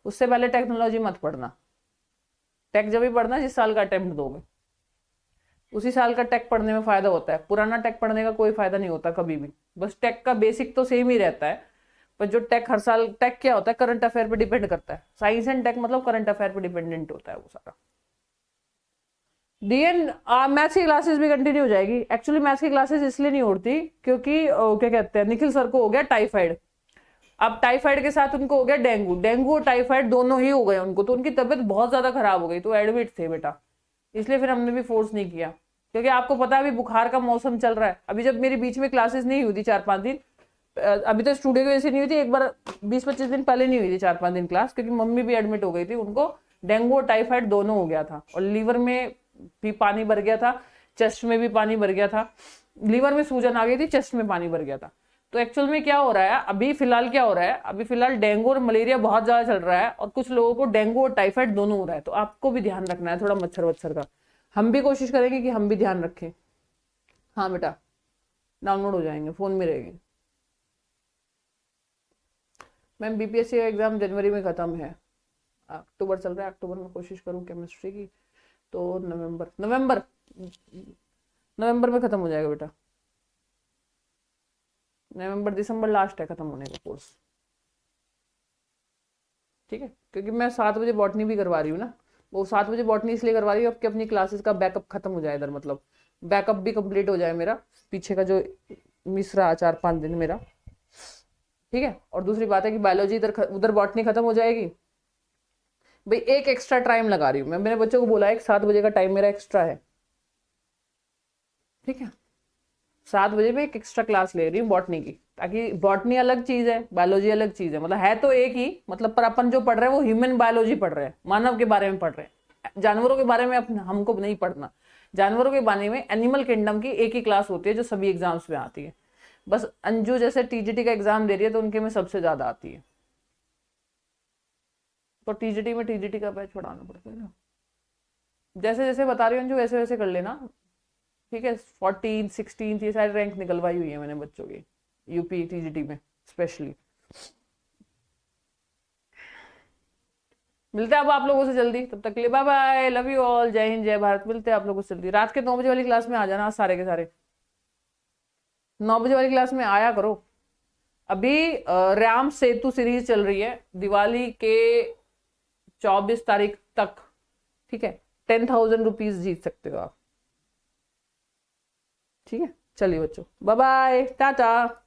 उससे पहले टेक्नोलॉजी मत पढ़ना। टेक जब भी पढ़ना जिस साल का अटेम्प्ट दोगे, उसी साल का टेक पढ़ने में फायदा होता है, पुराना टेक पढ़ने का कोई फायदा नहीं होता कभी भी। बस टेक का बेसिक तो सेम ही रहता है, पर जो टेक हर साल, टेक क्या होता है, करंट अफेयर पे डिपेंड करता है। साइंस एंड टेक मतलब करंट अफेयर पे डिपेंडेंट होता है वो सारा। डीएन मैथ्स की क्लासेस भी कंटिन्यू हो जाएगी। एक्चुअली मैथ्स की क्लासेस इसलिए नहीं होती क्योंकि क्या कहते हैं, निखिल सर को हो गया टाइफाइड, अब टाइफाइड के साथ उनको हो गया डेंगू, डेंगू और टाइफाइड दोनों ही हो गए उनको, तो उनकी तबीयत बहुत ज्यादा खराब हो गई, तो एडमिट थे बेटा, इसलिए फिर हमने भी फोर्स नहीं किया। क्योंकि आपको पता है अभी बुखार का मौसम चल रहा है। अभी जब मेरी बीच में क्लासेस नहीं हुई थी 4-5 दिन, अभी तो स्टूडियो की वजह से नहीं हुई थी, एक बार 20-25 दिन पहले नहीं हुई थी 4-5 दिन क्लास, क्योंकि मम्मी भी एडमिट हो गई थी, उनको डेंगू और टाइफाइड दोनों हो गया था, और लीवर में भी पानी भर गया था, चेस्ट में भी पानी भर गया था, लीवर में सूजन आ गई थी, चेस्ट में पानी भर गया था। तो एक्चुअल में क्या हो रहा है अभी फिलहाल, क्या हो रहा है अभी फिलहाल, डेंगू और मलेरिया बहुत ज्यादा चल रहा है, और कुछ लोगों को डेंगू और टाइफाइड दोनों हो रहा है, तो आपको भी ध्यान रखना है थोड़ा मच्छर वच्छर का। हम भी कोशिश करेंगे कि हम भी ध्यान रखें। हाँ बेटा, डाउनलोड हो जाएंगे, फोन में रहेंगे। मैम बीपीएससी का एग्जाम जनवरी में खत्म है, अक्टूबर चल रहा है, अक्टूबर में कोशिश करूँ केमिस्ट्री की, तो नवंबर नवंबर नवंबर में खत्म हो जाएगा बेटा, नवंबर दिसंबर लास्ट है खत्म होने का कोर्स, ठीक है। क्योंकि मैं 7 बजे बॉटनी भी करवा रही हूँ ना, वो 7 बजे बॉटनी इसलिए करवा रही हूँ कि अपनी क्लासेस का बैकअप खत्म हो जाए इधर, मतलब बैकअप भी कंप्लीट हो जाए मेरा, पीछे का जो मिस रहा 4-5 दिन मेरा, ठीक है। और दूसरी बात है कि बायोलॉजी इधर उधर बॉटनी खत्म हो जाएगी भाई, एक एक्स्ट्रा टाइम लगा रही हूँ मैं, मेरे बच्चों को बोला है कि 7 बजे का टाइम मेरा एक्स्ट्रा है, ठीक है। 7 बजे मैं एक एक्स्ट्रा क्लास ले रही हूँ बॉटनी की, ताकि बॉटनी अलग चीज है, बायोलॉजी अलग चीज है, मतलब है तो एक ही, मतलब पर अपन जो पढ़ रहे हैं वो ह्यूमन बायोलॉजी पढ़ रहे हैं, मानव के बारे में पढ़ रहे हैं। जानवरों के बारे में हमको नहीं पढ़ना। जानवरों के बारे में एनिमल किंगडम की एक ही क्लास होती है जो सभी एग्जाम्स में आती है। बस अंजू जैसे टीजीटी का एग्जाम दे रही है तो उनके में सबसे ज्यादा आती है, तो टीजीटी में टीजीटी का बैच पढ़ाना पड़ता है ना। जैसे जैसे बता रही हूँ अंजू वैसे वैसे कर लेना, ठीक है। 14 16 ये सारी रैंक निकलवाई हुई है मैंने बच्चों की, यूपी टीजीटी में स्पेशली। मिलते हैं अब आप लोगों से जल्दी, तब तक के लिए bye bye, love you all, जय हिंद जय भारत। मिलते हैं आप लोगों से जल्दी, रात के 9 बजे वाली क्लास में आ जाना सारे के सारे, 9 बजे वाली क्लास में आया करो। अभी राम सेतु सीरीज चल रही है दिवाली के 24 तारीख तक, ठीक है। 10,000 रुपीज जीत सकते हो आप, ठीक है। चलिए बच्चों, बाय बाय, टाटा।